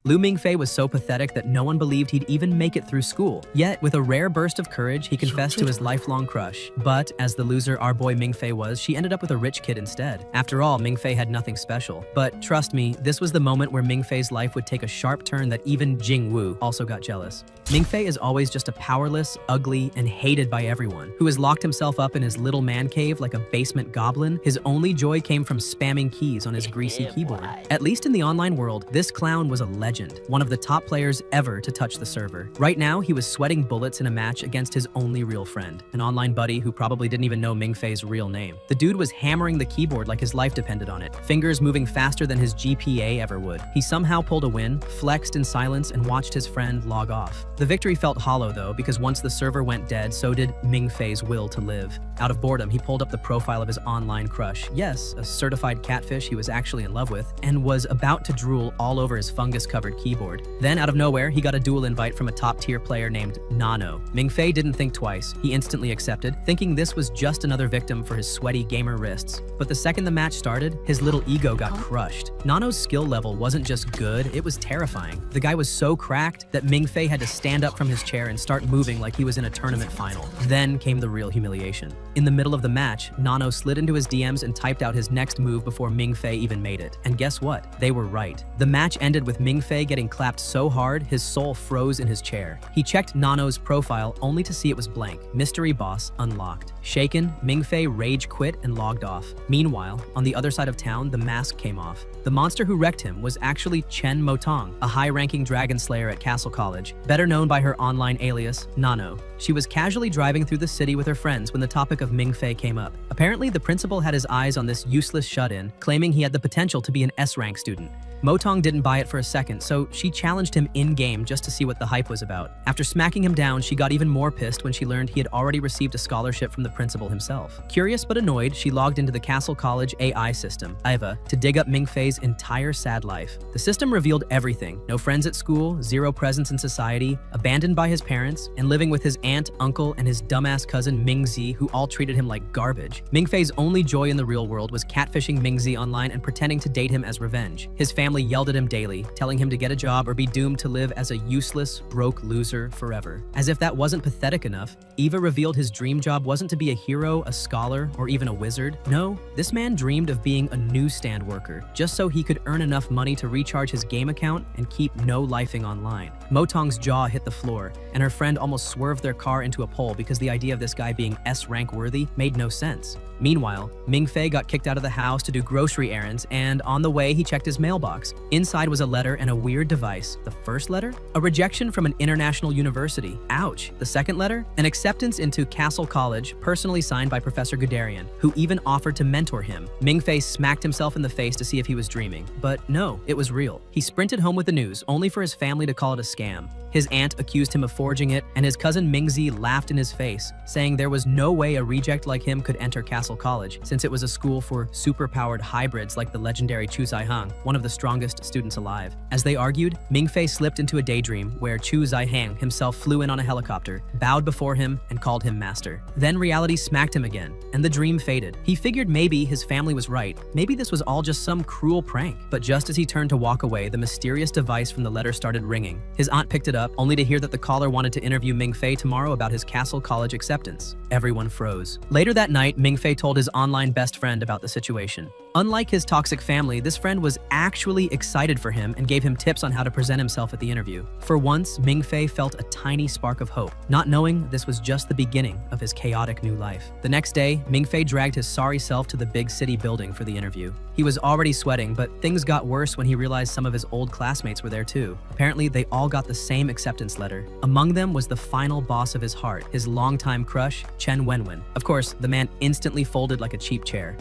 Lu Mingfei was so pathetic that no one believed he'd even make it through school. Yet, with a rare burst of courage, he confessed to his lifelong crush. But, as the loser our boy Mingfei was, she ended up with a rich kid instead. After all, Mingfei had nothing special. But trust me, this was the moment where Mingfei's life would take a sharp turn that even Jingwu also got jealous. Mingfei is always just a powerless, ugly, and hated by everyone, who has locked himself up in his little man cave like a basement goblin. His only joy came from spamming keys on his greasy keyboard. At least in the online world, this clown was a legend, one of the top players ever to touch the server. Right now, he was sweating bullets in a match against his only real friend, an online buddy who probably didn't even know Mingfei's real name. The dude was hammering the keyboard like his life depended on it, fingers moving faster than his GPA ever would. He somehow pulled a win, flexed in silence, and watched his friend log off. The victory felt hollow though, because once the server went dead, so did Mingfei's will to live. Out of boredom, he pulled up the profile of his online crush. Yes, a certified catfish he was actually in love with, and was about to drool all over his fungus-covered keyboard. Then, out of nowhere, he got a duel invite from a top-tier player named Nano. Mingfei didn't think twice. He instantly accepted, thinking this was just another victim for his sweaty gamer wrists. But the second the match started, his little ego got crushed. Nano's skill level wasn't just good, it was terrifying. The guy was so cracked that Mingfei had to stand up from his chair and start moving like he was in a tournament final. Then came the real humiliation. In the middle of the match, Nano slid into his DMs and typed out his next move before Mingfei even made it. And guess what? They were right. The match ended with Mingfei getting clapped so hard, his soul froze in his chair. He checked Nano's profile only to see it was blank. Mystery boss unlocked. Shaken, Mingfei rage quit and logged off. Meanwhile, on the other side of town, the mask came off. The monster who wrecked him was actually Chen Motong, a high-ranking dragon slayer at Castle College, better known by her online alias, Nano. She was casually driving through the city with her friends when the topic of Mingfei came up. Apparently, the principal had his eyes on this useless shut-in, claiming he had the potential to be an S-rank student. Motong didn't buy it for a second, so she challenged him in-game just to see what the hype was about. After smacking him down, she got even more pissed when she learned he had already received a scholarship from the principal himself. Curious but annoyed, she logged into the Castle College AI system, IVA, to dig up Mingfei's entire sad life. The system revealed everything: no friends at school, zero presence in society, abandoned by his parents, and living with his aunt, uncle, and his dumbass cousin Mingzi, who all treated him like garbage. Mingfei's only joy in the real world was catfishing Mingzi online and pretending to date him as revenge. His family yelled at him daily, telling him to get a job or be doomed to live as a useless, broke loser forever. As if that wasn't pathetic enough, Eva revealed his dream job wasn't to be a hero, a scholar, or even a wizard. No, this man dreamed of being a newsstand worker, just so he could earn enough money to recharge his game account and keep no-lifing online. Motong's jaw hit the floor, and her friend almost swerved their car into a pole because the idea of this guy being S-rank worthy made no sense. Meanwhile, Mingfei got kicked out of the house to do grocery errands, and on the way he checked his mailbox. Inside was a letter and a weird device. The first letter? A rejection from an international university. Ouch. The second letter? An acceptance into Castle College, personally signed by Professor Guderian, who even offered to mentor him. Mingfei smacked himself in the face to see if he was dreaming. But no, it was real. He sprinted home with the news, only for his family to call it a scam. His aunt accused him of forging it, and his cousin Mingzi laughed in his face, saying there was no way a reject like him could enter Castle College, since it was a school for super-powered hybrids like the legendary Chu Zai-hang, one of the strongest students alive. As they argued, Mingfei slipped into a daydream where Chu Zai-hang himself flew in on a helicopter, bowed before him, and called him master. Then reality smacked him again, and the dream faded. He figured maybe his family was right, maybe this was all just some cruel prank. But just as he turned to walk away, the mysterious device from the letter started ringing. His aunt picked it up, only to hear that the caller wanted to interview Mingfei tomorrow about his Castle College acceptance. Everyone froze. Later that night, Mingfei told his online best friend about the situation. Unlike his toxic family, this friend was actually excited for him and gave him tips on how to present himself at the interview. For once, Mingfei felt a tiny spark of hope, not knowing this was just the beginning of his chaotic new life. The next day, Mingfei dragged his sorry self to the big city building for the interview. He was already sweating, but things got worse when he realized some of his old classmates were there too. Apparently, they all got the same acceptance letter. Among them was the final boss of his heart, his longtime crush, Chen Wenwen. Of course, the man instantly folded like a cheap chair.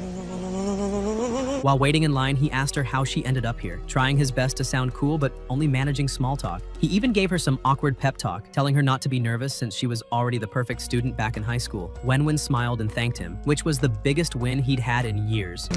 While waiting in line, he asked her how she ended up here, trying his best to sound cool but only managing small talk. He even gave her some awkward pep talk, telling her not to be nervous since she was already the perfect student back in high school. Wenwen smiled and thanked him, which was the biggest win he'd had in years.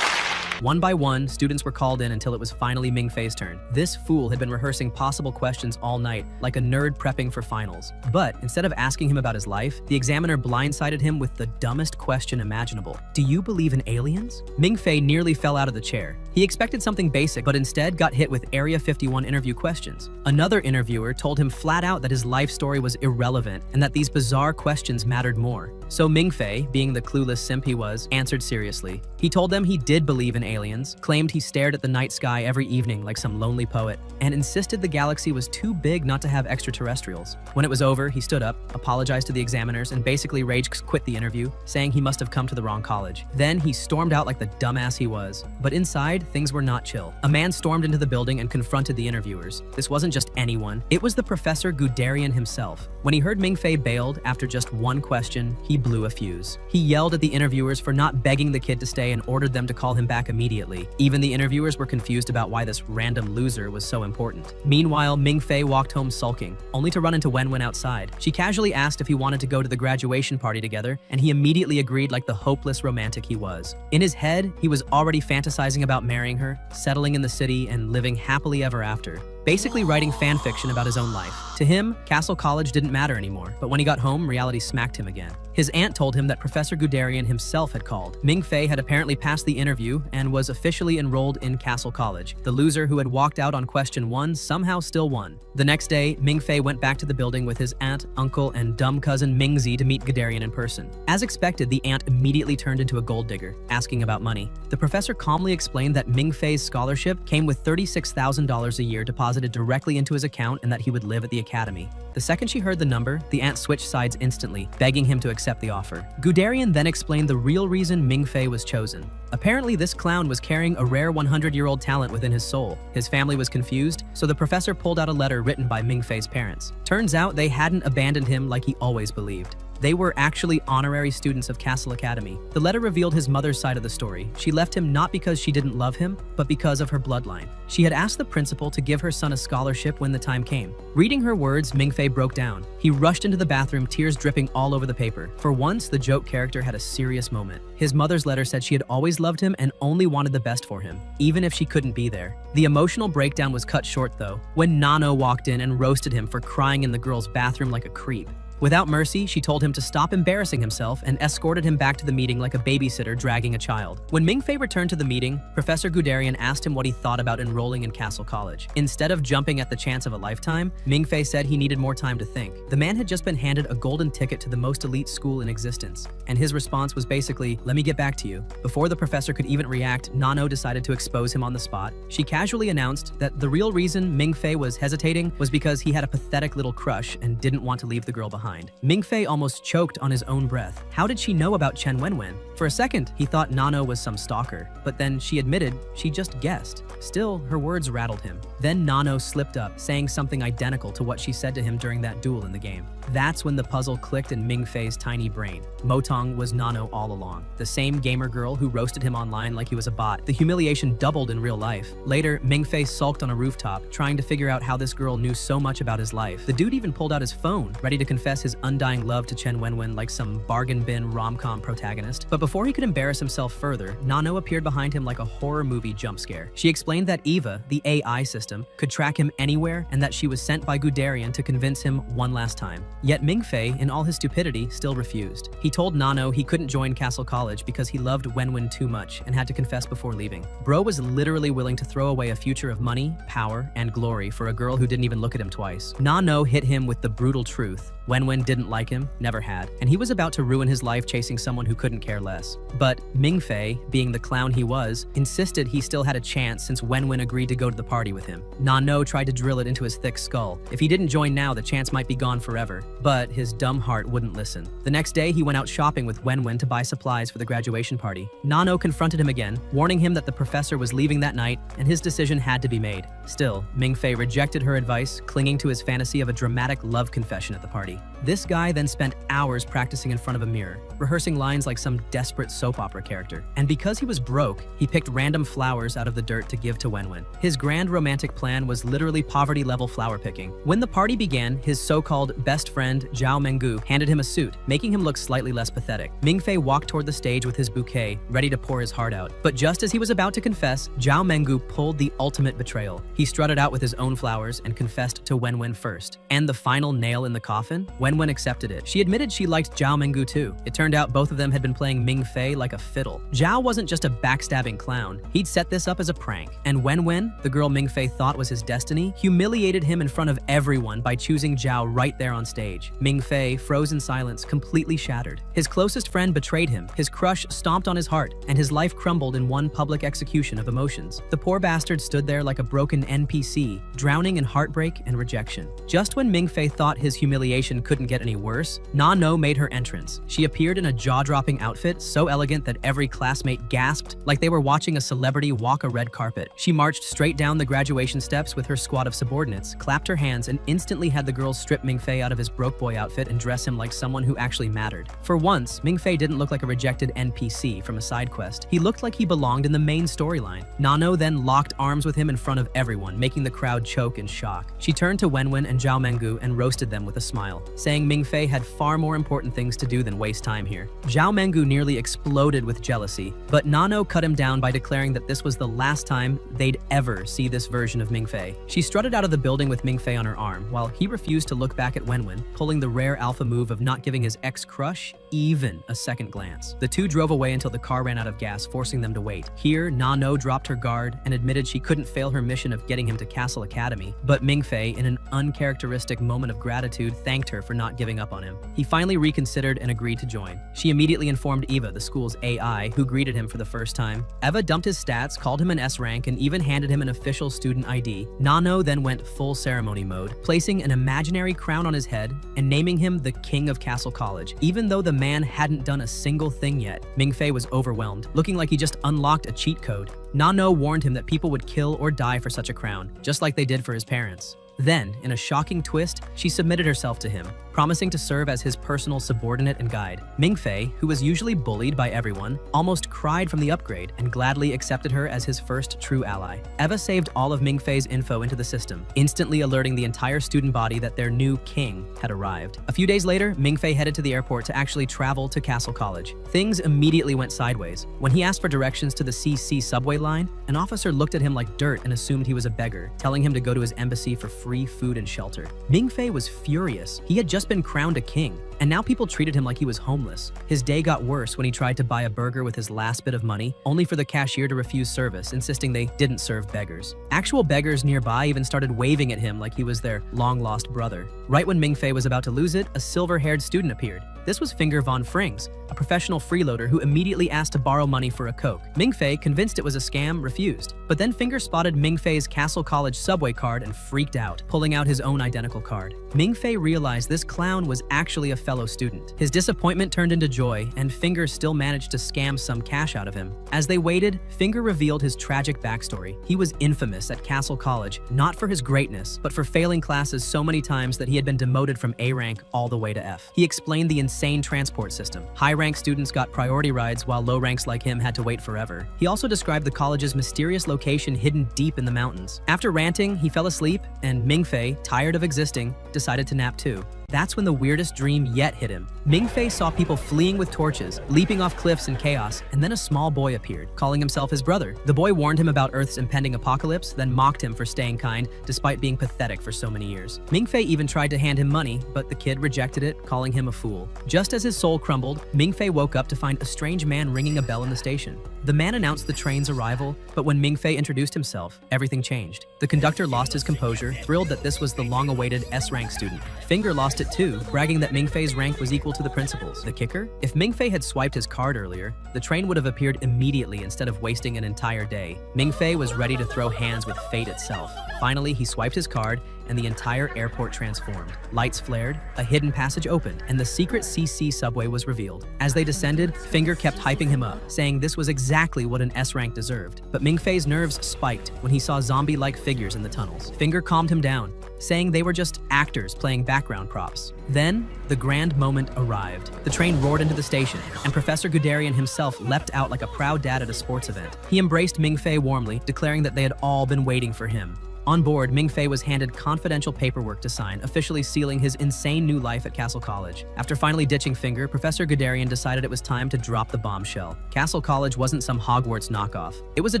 One by one, students were called in until it was finally Mingfei's turn. This fool had been rehearsing possible questions all night, like a nerd prepping for finals. But instead of asking him about his life, the examiner blindsided him with the dumbest question imaginable. Do you believe in aliens? Mingfei nearly fell out of the chair. He expected something basic, but instead got hit with Area 51 interview questions. Another interviewer told him flat out that his life story was irrelevant and that these bizarre questions mattered more. So Mingfei, being the clueless simp he was, answered seriously. He told them he did believe in aliens, claimed he stared at the night sky every evening like some lonely poet, and insisted the galaxy was too big not to have extraterrestrials. When it was over, he stood up, apologized to the examiners, and basically rage quit the interview, saying he must have come to the wrong college. Then he stormed out like the dumbass he was. But inside, things were not chill. A man stormed into the building and confronted the interviewers. This wasn't just anyone. It was the Professor Guderian himself. When he heard Mingfei bailed after just one question, he blew a fuse. He yelled at the interviewers for not begging the kid to stay and ordered them to call him back immediately. Even the interviewers were confused about why this random loser was so important. Meanwhile, Mingfei walked home sulking, only to run into Wenwen outside. She casually asked if he wanted to go to the graduation party together, and he immediately agreed like the hopeless romantic he was. In his head, he was already fantasizing about marrying her, settling in the city, and living happily ever after. Basically writing fan fiction about his own life. To him, Castle College didn't matter anymore, but when he got home, reality smacked him again. His aunt told him that Professor Guderian himself had called. Mingfei had apparently passed the interview and was officially enrolled in Castle College. The loser who had walked out on question 1 somehow still won. The next day, Mingfei went back to the building with his aunt, uncle, and dumb cousin Mingzi to meet Guderian in person. As expected, the aunt immediately turned into a gold digger, asking about money. The professor calmly explained that Mingfei's scholarship came with $36,000 a year deposited directly into his account and that he would live at the academy. The second she heard the number, the aunt switched sides instantly, begging him to accept the offer. Guderian then explained the real reason Mingfei was chosen. Apparently, this clown was carrying a rare 100-year-old talent within his soul. His family was confused, so the professor pulled out a letter written by Mingfei's parents. Turns out they hadn't abandoned him like he always believed. They were actually honorary students of Castle Academy. The letter revealed his mother's side of the story. She left him not because she didn't love him, but because of her bloodline. She had asked the principal to give her son a scholarship when the time came. Reading her words, Mingfei broke down. He rushed into the bathroom, tears dripping all over the paper. For once, the joke character had a serious moment. His mother's letter said she had always loved him and only wanted the best for him, even if she couldn't be there. The emotional breakdown was cut short, though, when Nano walked in and roasted him for crying in the girl's bathroom like a creep. Without mercy, she told him to stop embarrassing himself and escorted him back to the meeting like a babysitter dragging a child. When Mingfei returned to the meeting, Professor Guderian asked him what he thought about enrolling in Castle College. Instead of jumping at the chance of a lifetime, Mingfei said he needed more time to think. The man had just been handed a golden ticket to the most elite school in existence, and his response was basically, "Let me get back to you." Before the professor could even react, Nano decided to expose him on the spot. She casually announced that the real reason Mingfei was hesitating was because he had a pathetic little crush and didn't want to leave the girl behind. Mingfei almost choked on his own breath. How did she know about Chen Wenwen? For a second, he thought Nano was some stalker, but then she admitted she just guessed. Still, her words rattled him. Then Nano slipped up, saying something identical to what she said to him during that duel in the game. That's when the puzzle clicked in Mingfei's tiny brain. Motong was Nano all along, the same gamer girl who roasted him online like he was a bot. The humiliation doubled in real life. Later, Mingfei sulked on a rooftop, trying to figure out how this girl knew so much about his life. The dude even pulled out his phone, ready to confess his undying love to Chen Wenwen like some bargain bin rom-com protagonist. But before he could embarrass himself further, Nano appeared behind him like a horror movie jump scare. She explained that Eva, the AI system, could track him anywhere and that she was sent by Guderian to convince him one last time. Yet Mingfei, in all his stupidity, still refused. He told Nano he couldn't join Castle College because he loved Wenwen too much and had to confess before leaving. Bro was literally willing to throw away a future of money, power, and glory for a girl who didn't even look at him twice. Nano hit him with the brutal truth. Wenwen didn't like him, never had, and he was about to ruin his life chasing someone who couldn't care less. But Mingfei, being the clown he was, insisted he still had a chance since Wenwen agreed to go to the party with him. Nano tried to drill it into his thick skull. If he didn't join now, the chance might be gone forever. But his dumb heart wouldn't listen. The next day, he went out shopping with Wenwen to buy supplies for the graduation party. Nano confronted him again, warning him that the professor was leaving that night and his decision had to be made. Still, Mingfei rejected her advice, clinging to his fantasy of a dramatic love confession at the party. This guy then spent hours practicing in front of a mirror, rehearsing lines like some desperate soap opera character. And because he was broke, he picked random flowers out of the dirt to give to Wenwen. His grand romantic plan was literally poverty-level flower picking. When the party began, his so-called best friend, Zhao Menggu, handed him a suit, making him look slightly less pathetic. Mingfei walked toward the stage with his bouquet, ready to pour his heart out. But just as he was about to confess, Zhao Menggu pulled the ultimate betrayal. He strutted out with his own flowers and confessed to Wenwen first. And the final nail in the coffin? Wenwen accepted it. She admitted she liked Zhao Menggu too. It turned out both of them had been playing Mingfei like a fiddle. Zhao wasn't just a backstabbing clown. He'd set this up as a prank. And Wenwen, the girl Mingfei thought was his destiny, humiliated him in front of everyone by choosing Zhao right there on stage. Mingfei froze in silence, completely shattered. His closest friend betrayed him, his crush stomped on his heart, and his life crumbled in one public execution of emotions. The poor bastard stood there like a broken NPC, drowning in heartbreak and rejection. Just when Mingfei thought his humiliation couldn't get any worse, Na No made her entrance. She appeared in a jaw-dropping outfit so elegant that every classmate gasped like they were watching a celebrity walk a red carpet. She marched straight down the graduation steps with her squad of subordinates, clapped her hands, and instantly had the girls strip Mingfei out of his broke boy outfit and dress him like someone who actually mattered. For once, Mingfei didn't look like a rejected NPC from a side quest. He looked like he belonged in the main storyline. Nano then locked arms with him in front of everyone, making the crowd choke in shock. She turned to Wenwen and Zhao Menggu and roasted them with a smile, saying Mingfei had far more important things to do than waste time here. Zhao Menggu nearly exploded with jealousy, but Nano cut him down by declaring that this was the last time they'd ever see this version of Mingfei. She strutted out of the building with Mingfei on her arm, while he refused to look back at Wenwen, pulling the rare alpha move of not giving his ex-crush even a second glance. The two drove away until the car ran out of gas, forcing them to wait. Here, Nano dropped her guard and admitted she couldn't fail her mission of getting him to Castle Academy, but Mingfei, in an uncharacteristic moment of gratitude, thanked her for not giving up on him. He finally reconsidered and agreed to join. She immediately informed Eva, the school's AI, who greeted him for the first time. Eva dumped his stats, called him an S-rank, and even handed him an official student ID. Nano then went full ceremony mode, placing an imaginary crown on his head and naming him the King of Castle College, even though the man hadn't done a single thing yet. Mingfei was overwhelmed, looking like he just unlocked a cheat code. Nano warned him that people would kill or die for such a crown, just like they did for his parents. Then, in a shocking twist, she submitted herself to him, promising to serve as his personal subordinate and guide. Mingfei, who was usually bullied by everyone, almost cried from the upgrade and gladly accepted her as his first true ally. Eva saved all of Mingfei's info into the system, instantly alerting the entire student body that their new king had arrived. A few days later, Mingfei headed to the airport to actually travel to Castle College. Things immediately went sideways. When he asked for directions to the CC subway line, an officer looked at him like dirt and assumed he was a beggar, telling him to go to his embassy for free food and shelter. Mingfei was furious. He had just been crowned a king, and now people treated him like he was homeless. His day got worse when he tried to buy a burger with his last bit of money, only for the cashier to refuse service, insisting they didn't serve beggars. Actual beggars nearby even started waving at him like he was their long-lost brother. Right when Mingfei was about to lose it, a silver-haired student appeared. This was Finger von Frings, a professional freeloader who immediately asked to borrow money for a Coke. Mingfei, convinced it was a scam, refused. But then Finger spotted Mingfei's Castle College subway card and freaked out, pulling out his own identical card. Mingfei realized this clown was actually a fellow student. His disappointment turned into joy, and Finger still managed to scam some cash out of him. As they waited, Finger revealed his tragic backstory. He was infamous at Castle College, not for his greatness, but for failing classes so many times that he had been demoted from A rank all the way to F. He explained the insane transport system. High-rank students got priority rides while low ranks like him had to wait forever. He also described the college's mysterious location hidden deep in the mountains. After ranting, he fell asleep, and Mingfei, tired of existing, decided to nap too. That's when the weirdest dream yet hit him. Mingfei saw people fleeing with torches, leaping off cliffs in chaos, and then a small boy appeared, calling himself his brother. The boy warned him about Earth's impending apocalypse, then mocked him for staying kind, despite being pathetic for so many years. Mingfei even tried to hand him money, but the kid rejected it, calling him a fool. Just as his soul crumbled, Mingfei woke up to find a strange man ringing a bell in the station. The man announced the train's arrival, but when Mingfei introduced himself, everything changed. The conductor lost his composure, thrilled that this was the long-awaited S-rank student. Finger lost it too, bragging that Mingfei's rank was equal to the principal's. The kicker? If Mingfei had swiped his card earlier, the train would have appeared immediately instead of wasting an entire day. Mingfei was ready to throw hands with fate itself. Finally, he swiped his card, and the entire airport transformed. Lights flared, a hidden passage opened, and the secret CC subway was revealed. As they descended, Finger kept hyping him up, saying this was exactly what an S-rank deserved. But Mingfei's nerves spiked when he saw zombie-like figures in the tunnels. Finger calmed him down, saying they were just actors playing background props. Then, the grand moment arrived. The train roared into the station, and Professor Guderian himself leapt out like a proud dad at a sports event. He embraced Mingfei warmly, declaring that they had all been waiting for him. On board, Mingfei was handed confidential paperwork to sign, officially sealing his insane new life at Castle College. After finally ditching Finger, Professor Guderian decided it was time to drop the bombshell. Castle College wasn't some Hogwarts knockoff. It was a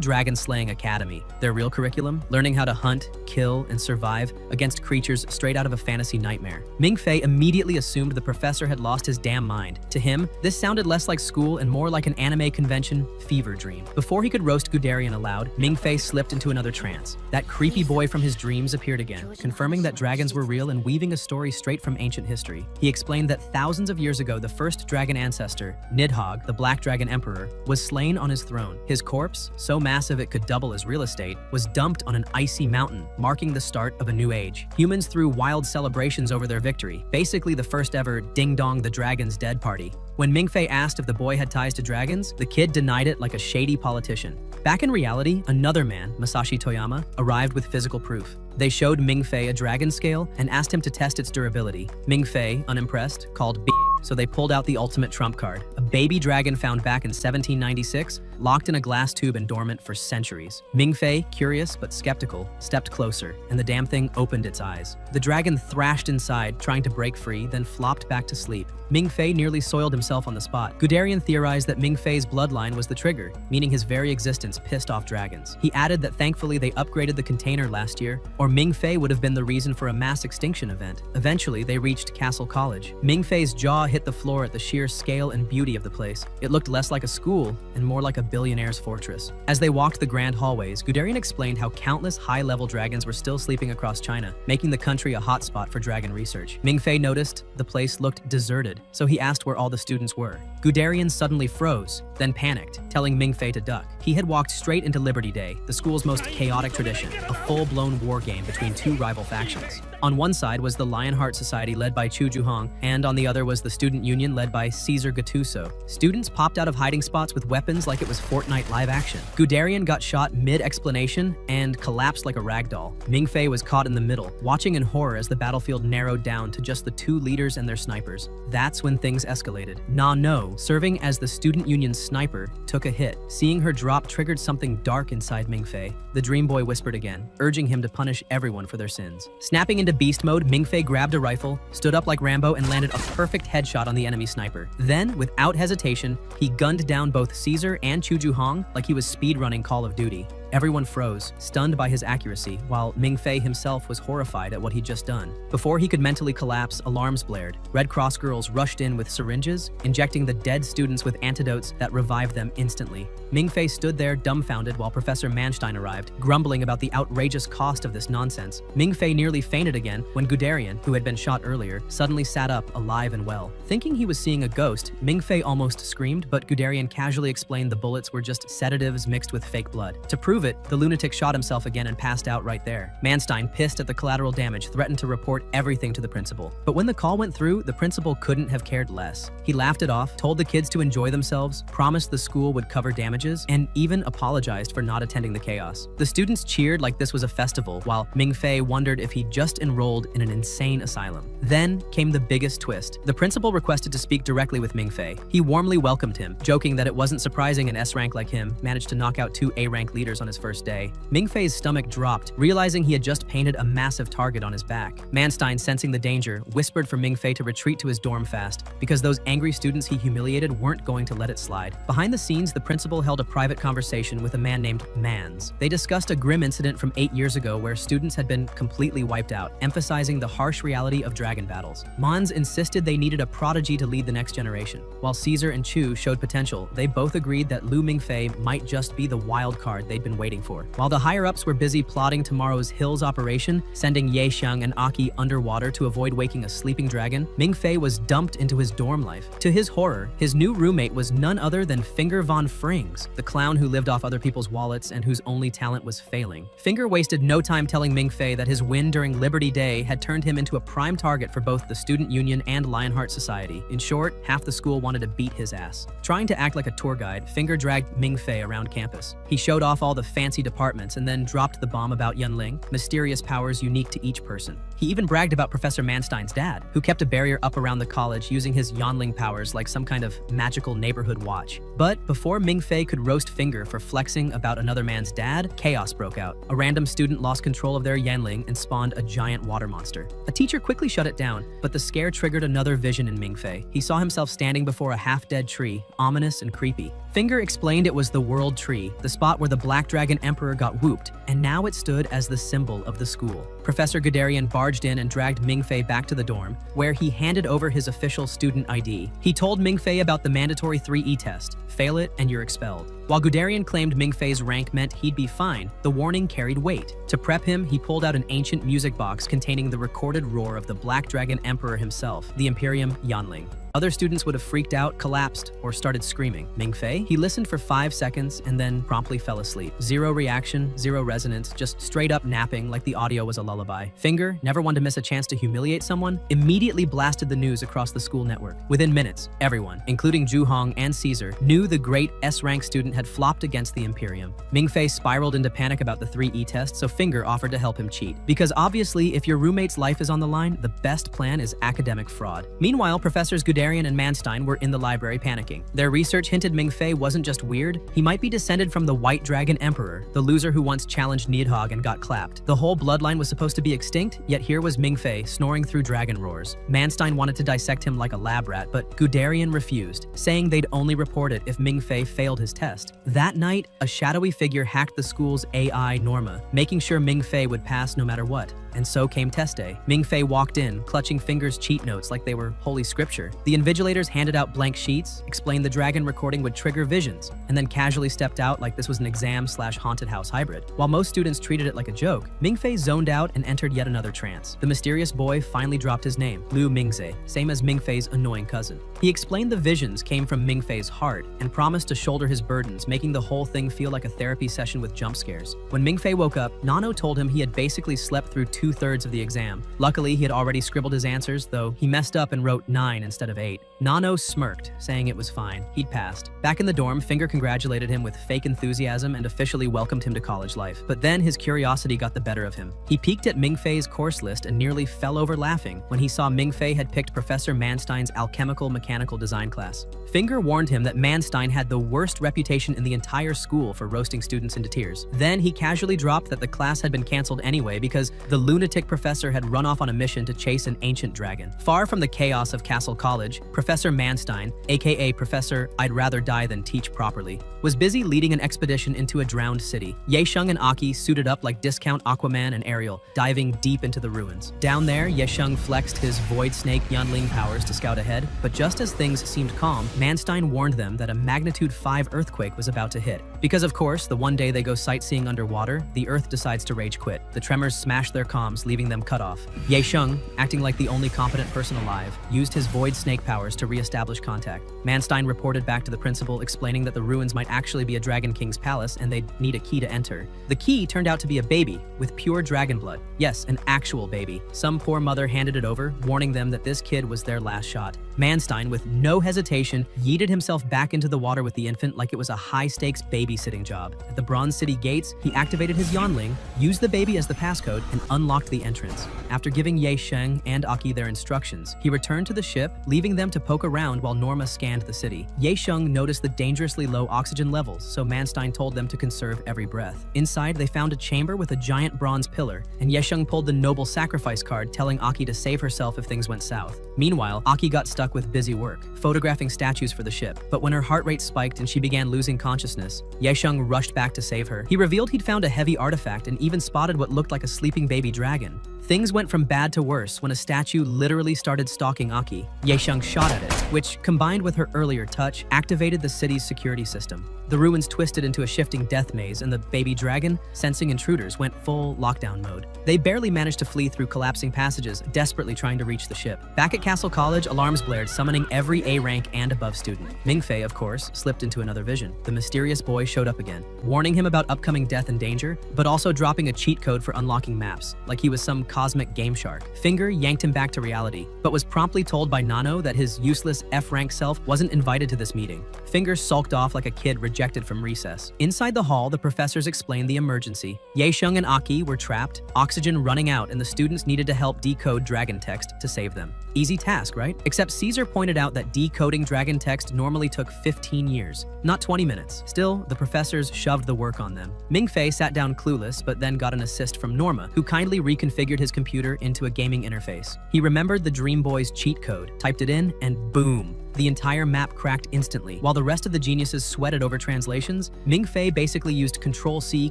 dragon-slaying academy. Their real curriculum? Learning how to hunt, kill, and survive against creatures straight out of a fantasy nightmare. Mingfei immediately assumed the professor had lost his damn mind. To him, this sounded less like school and more like an anime convention fever dream. Before he could roast Guderian aloud, Mingfei slipped into another trance. That creepy boy from his dreams appeared again, confirming that dragons were real and weaving a story straight from ancient history. He explained that thousands of years ago, the first dragon ancestor, Nidhogg, the Black Dragon Emperor, was slain on his throne. His corpse, so massive it could double as real estate, was dumped on an icy mountain, marking the start of a new age. Humans threw wild celebrations over their victory, basically the first ever Ding Dong the Dragon's Dead party. When Mingfei asked if the boy had ties to dragons, the kid denied it like a shady politician. Back in reality, another man, Masashi Toyama, arrived with physical proof. They showed Mingfei a dragon scale and asked him to test its durability. Mingfei, unimpressed, called B, so they pulled out the ultimate trump card. A baby dragon found back in 1796, locked in a glass tube and dormant for centuries. Mingfei, curious but skeptical, stepped closer, and the damn thing opened its eyes. The dragon thrashed inside, trying to break free, then flopped back to sleep. Mingfei nearly soiled himself on the spot. Guderian theorized that Mingfei's bloodline was the trigger, meaning his very existence pissed off dragons. He added that thankfully they upgraded the container last year, or Mingfei would have been the reason for a mass extinction event. Eventually, they reached Castle College. Mingfei's jaw hit the floor at the sheer scale and beauty of the place. It looked less like a school and more like a billionaire's fortress. As they walked the grand hallways, Guderian explained how countless high-level dragons were still sleeping across China, making the country a hotspot for dragon research. Mingfei noticed the place looked deserted, so he asked where all the students were. Guderian suddenly froze, then panicked, telling Mingfei to duck. He had walked straight into Liberty Day, the school's most chaotic tradition, a full-blown war game between two rival factions. On one side was the Lionheart Society led by Chu Juhong, and on the other was the Student Union led by Caesar Gattuso. Students popped out of hiding spots with weapons like it was Fortnite live action. Guderian got shot mid-explanation and collapsed like a ragdoll. Mingfei was caught in the middle, watching in horror as the battlefield narrowed down to just the two leaders and their snipers. That's when things escalated. Na No, serving as the Student Union's sniper, took a hit. Seeing her drop triggered something dark inside Mingfei. The Dream Boy whispered again, urging him to punish everyone for their sins. Snapping into beast mode, Mingfei grabbed a rifle, stood up like Rambo, and landed a perfect headshot on the enemy sniper. Then, without hesitation, he gunned down both Caesar and Chu Juhong like he was speedrunning Call of Duty. Everyone froze, stunned by his accuracy, while Mingfei himself was horrified at what he'd just done. Before he could mentally collapse, alarms blared. Red Cross girls rushed in with syringes, injecting the dead students with antidotes that revived them instantly. Mingfei stood there dumbfounded while Professor Manstein arrived, grumbling about the outrageous cost of this nonsense. Mingfei nearly fainted again when Guderian, who had been shot earlier, suddenly sat up, alive and well. Thinking he was seeing a ghost, Mingfei almost screamed, but Guderian casually explained the bullets were just sedatives mixed with fake blood. To prove it, the lunatic shot himself again and passed out right there. Manstein, pissed at the collateral damage, threatened to report everything to the principal. But when the call went through, the principal couldn't have cared less. He laughed it off, told the kids to enjoy themselves, promised the school would cover damages, and even apologized for not attending the chaos. The students cheered like this was a festival, while Mingfei wondered if he'd just enrolled in an insane asylum. Then came the biggest twist. The principal requested to speak directly with Mingfei. He warmly welcomed him, joking that it wasn't surprising an S-rank like him managed to knock out two A-rank leaders on his first day. Mingfei's stomach dropped, realizing he had just painted a massive target on his back. Manstein, sensing the danger, whispered for Mingfei to retreat to his dorm fast, because those angry students he humiliated weren't going to let it slide. Behind the scenes, the principal held a private conversation with a man named Mans. They discussed a grim incident from 8 years ago where students had been completely wiped out, emphasizing the harsh reality of dragon battles. Mans insisted they needed a prodigy to lead the next generation. While Caesar and Chu showed potential, they both agreed that Lu Mingfei might just be the wild card they'd been waiting for. While the higher-ups were busy plotting tomorrow's Hills operation, sending Ye Xiang and Aki underwater to avoid waking a sleeping dragon, Mingfei was dumped into his dorm life. To his horror, his new roommate was none other than Finger von Frings, the clown who lived off other people's wallets and whose only talent was failing. Finger wasted no time telling Mingfei that his win during Liberty Day had turned him into a prime target for both the Student Union and Lionheart Society. In short, half the school wanted to beat his ass. Trying to act like a tour guide, Finger dragged Mingfei around campus. He showed off all the fancy departments and then dropped the bomb about Yunling, mysterious powers unique to each person. He even bragged about Professor Manstein's dad, who kept a barrier up around the college using his Yunling powers like some kind of magical neighborhood watch. But before Ming-Fei could roast Finger for flexing about another man's dad, chaos broke out. A random student lost control of their Yanling and spawned a giant water monster. A teacher quickly shut it down, but the scare triggered another vision in Ming-Fei. He saw himself standing before a half-dead tree, ominous and creepy. Finger explained it was the World Tree, the spot where the Black Dragon Emperor got whooped, and now it stood as the symbol of the school. Professor Guderian barged in and dragged Ming-Fei back to the dorm, where he handed over his official student ID. He told Ming-Fei about the mandatory 3E test. Fail it and you're expelled. While Guderian claimed Ming-Fei's rank meant he'd be fine, the warning carried weight. To prep him, he pulled out an ancient music box containing the recorded roar of the Black Dragon Emperor himself, the Imperium Yanling. Other students would have freaked out, collapsed, or started screaming. Ming-Fei? He listened for 5 seconds and then promptly fell asleep. Zero reaction, zero resonance, just straight up napping like the audio was a lullaby. Finger, never one to miss a chance to humiliate someone, immediately blasted the news across the school network. Within minutes, everyone, including Zhu Hong and Caesar, knew the great S-Rank student had flopped against the Imperium. Ming-Fei spiraled into panic about the 3E test, so Finger offered to help him cheat. Because obviously, if your roommate's life is on the line, the best plan is academic fraud. Meanwhile, Professors Guderian and Manstein were in the library panicking. Their research hinted Ming-Fei wasn't just weird, he might be descended from the White Dragon Emperor, the loser who once challenged Nidhogg and got clapped. The whole bloodline was supposed to be extinct, yet here was Ming-Fei snoring through dragon roars. Manstein wanted to dissect him like a lab rat, but Guderian refused, saying they'd only report it if Ming-Fei failed his test. That night, a shadowy figure hacked the school's AI Norma, making sure Ming-Fei would pass no matter what. And so came test day. Ming-Fei walked in, clutching Finger's cheat notes like they were holy scripture. The invigilators handed out blank sheets, explained the dragon recording would trigger visions, and then casually stepped out like this was an exam/haunted house hybrid. While most students treated it like a joke, Ming-Fei zoned out and entered yet another trance. The mysterious boy finally dropped his name, Liu Mingze, same as Ming-Fei's annoying cousin. He explained the visions came from Ming-Fei's heart and promised to shoulder his burdens, making the whole thing feel like a therapy session with jump scares. When Ming-Fei woke up, Nano told him he had basically slept through 2/3 of the exam. Luckily, he had already scribbled his answers, though he messed up and wrote 9 instead of 8. Nano smirked, saying it was fine. He'd passed. Back in the dorm, Finger congratulated him with fake enthusiasm and officially welcomed him to college life. But then his curiosity got the better of him. He peeked at Ming-Fei's course list and nearly fell over laughing when he saw Ming-Fei had picked Professor Manstein's alchemical mechanical design class. Finger warned him that Manstein had the worst reputation in the entire school for roasting students into tears. Then he casually dropped that the class had been canceled anyway because the lunatic professor had run off on a mission to chase an ancient dragon. Far from the chaos of Castle College, Professor Manstein, aka Professor I'd rather die than teach properly, was busy leading an expedition into a drowned city. Yesheng and Aki suited up like discount Aquaman and Ariel, diving deep into the ruins. Down there, Yesheng flexed his Void Snake Yunling powers to scout ahead, but just as things seemed calm, Manstein warned them that a magnitude 5 earthquake was about to hit. Because of course, the one day they go sightseeing underwater, the Earth decides to rage quit. The tremors smash their comms, leaving them cut off. Yesheng, acting like the only competent person alive, used his Void Snake powers to re-establish contact. Manstein reported back to the principal, explaining that the ruins might actually be a Dragon King's palace and they'd need a key to enter. The key turned out to be a baby with pure dragon blood. Yes, an actual baby. Some poor mother handed it over, warning them that this kid was their last shot. Manstein, with no hesitation, yeeted himself back into the water with the infant like it was a high-stakes babysitting job. At the Bronze City gates, he activated his Yanling, used the baby as the passcode, and unlocked the entrance. After giving Yesheng and Aki their instructions, he returned to the ship, leaving them to poke around while Norma scanned the city. Yesheng noticed the dangerously low oxygen levels, so Manstein told them to conserve every breath. Inside, they found a chamber with a giant bronze pillar, and Yesheng pulled the noble sacrifice card, telling Aki to save herself if things went south. Meanwhile, Aki got stuck with busy work, photographing statues for the ship. But when her heart rate spiked and she began losing consciousness, Yesheng rushed back to save her. He revealed he'd found a heavy artifact and even spotted what looked like a sleeping baby dragon. Things went from bad to worse when a statue literally started stalking Aki. Yesheng shot at it, which, combined with her earlier touch, activated the city's security system. The ruins twisted into a shifting death maze, and the baby dragon, sensing intruders, went full lockdown mode. They barely managed to flee through collapsing passages, desperately trying to reach the ship. Back at Castle College, alarms blared, summoning every A-rank and above student. Ming-Fei, of course, slipped into another vision. The mysterious boy showed up again, warning him about upcoming death and danger, but also dropping a cheat code for unlocking maps, like he was some cosmic game shark. Finger yanked him back to reality, but was promptly told by Nano that his useless F-rank self wasn't invited to this meeting. Finger sulked off like a kid rejected from recess. Inside the hall, the professors explained the emergency. Yaesheng and Aki were trapped, oxygen running out, and the students needed to help decode dragon text to save them. Easy task, right? Except Caesar pointed out that decoding dragon text normally took 15 years, not 20 minutes. Still, the professors shoved the work on them. Mingfei sat down clueless, but then got an assist from Norma, who kindly reconfigured his computer into a gaming interface. He remembered the Dream Boy's cheat code, typed it in, and boom! The entire map cracked instantly. While the rest of the geniuses sweated over translations, Mingfei basically used Control-C,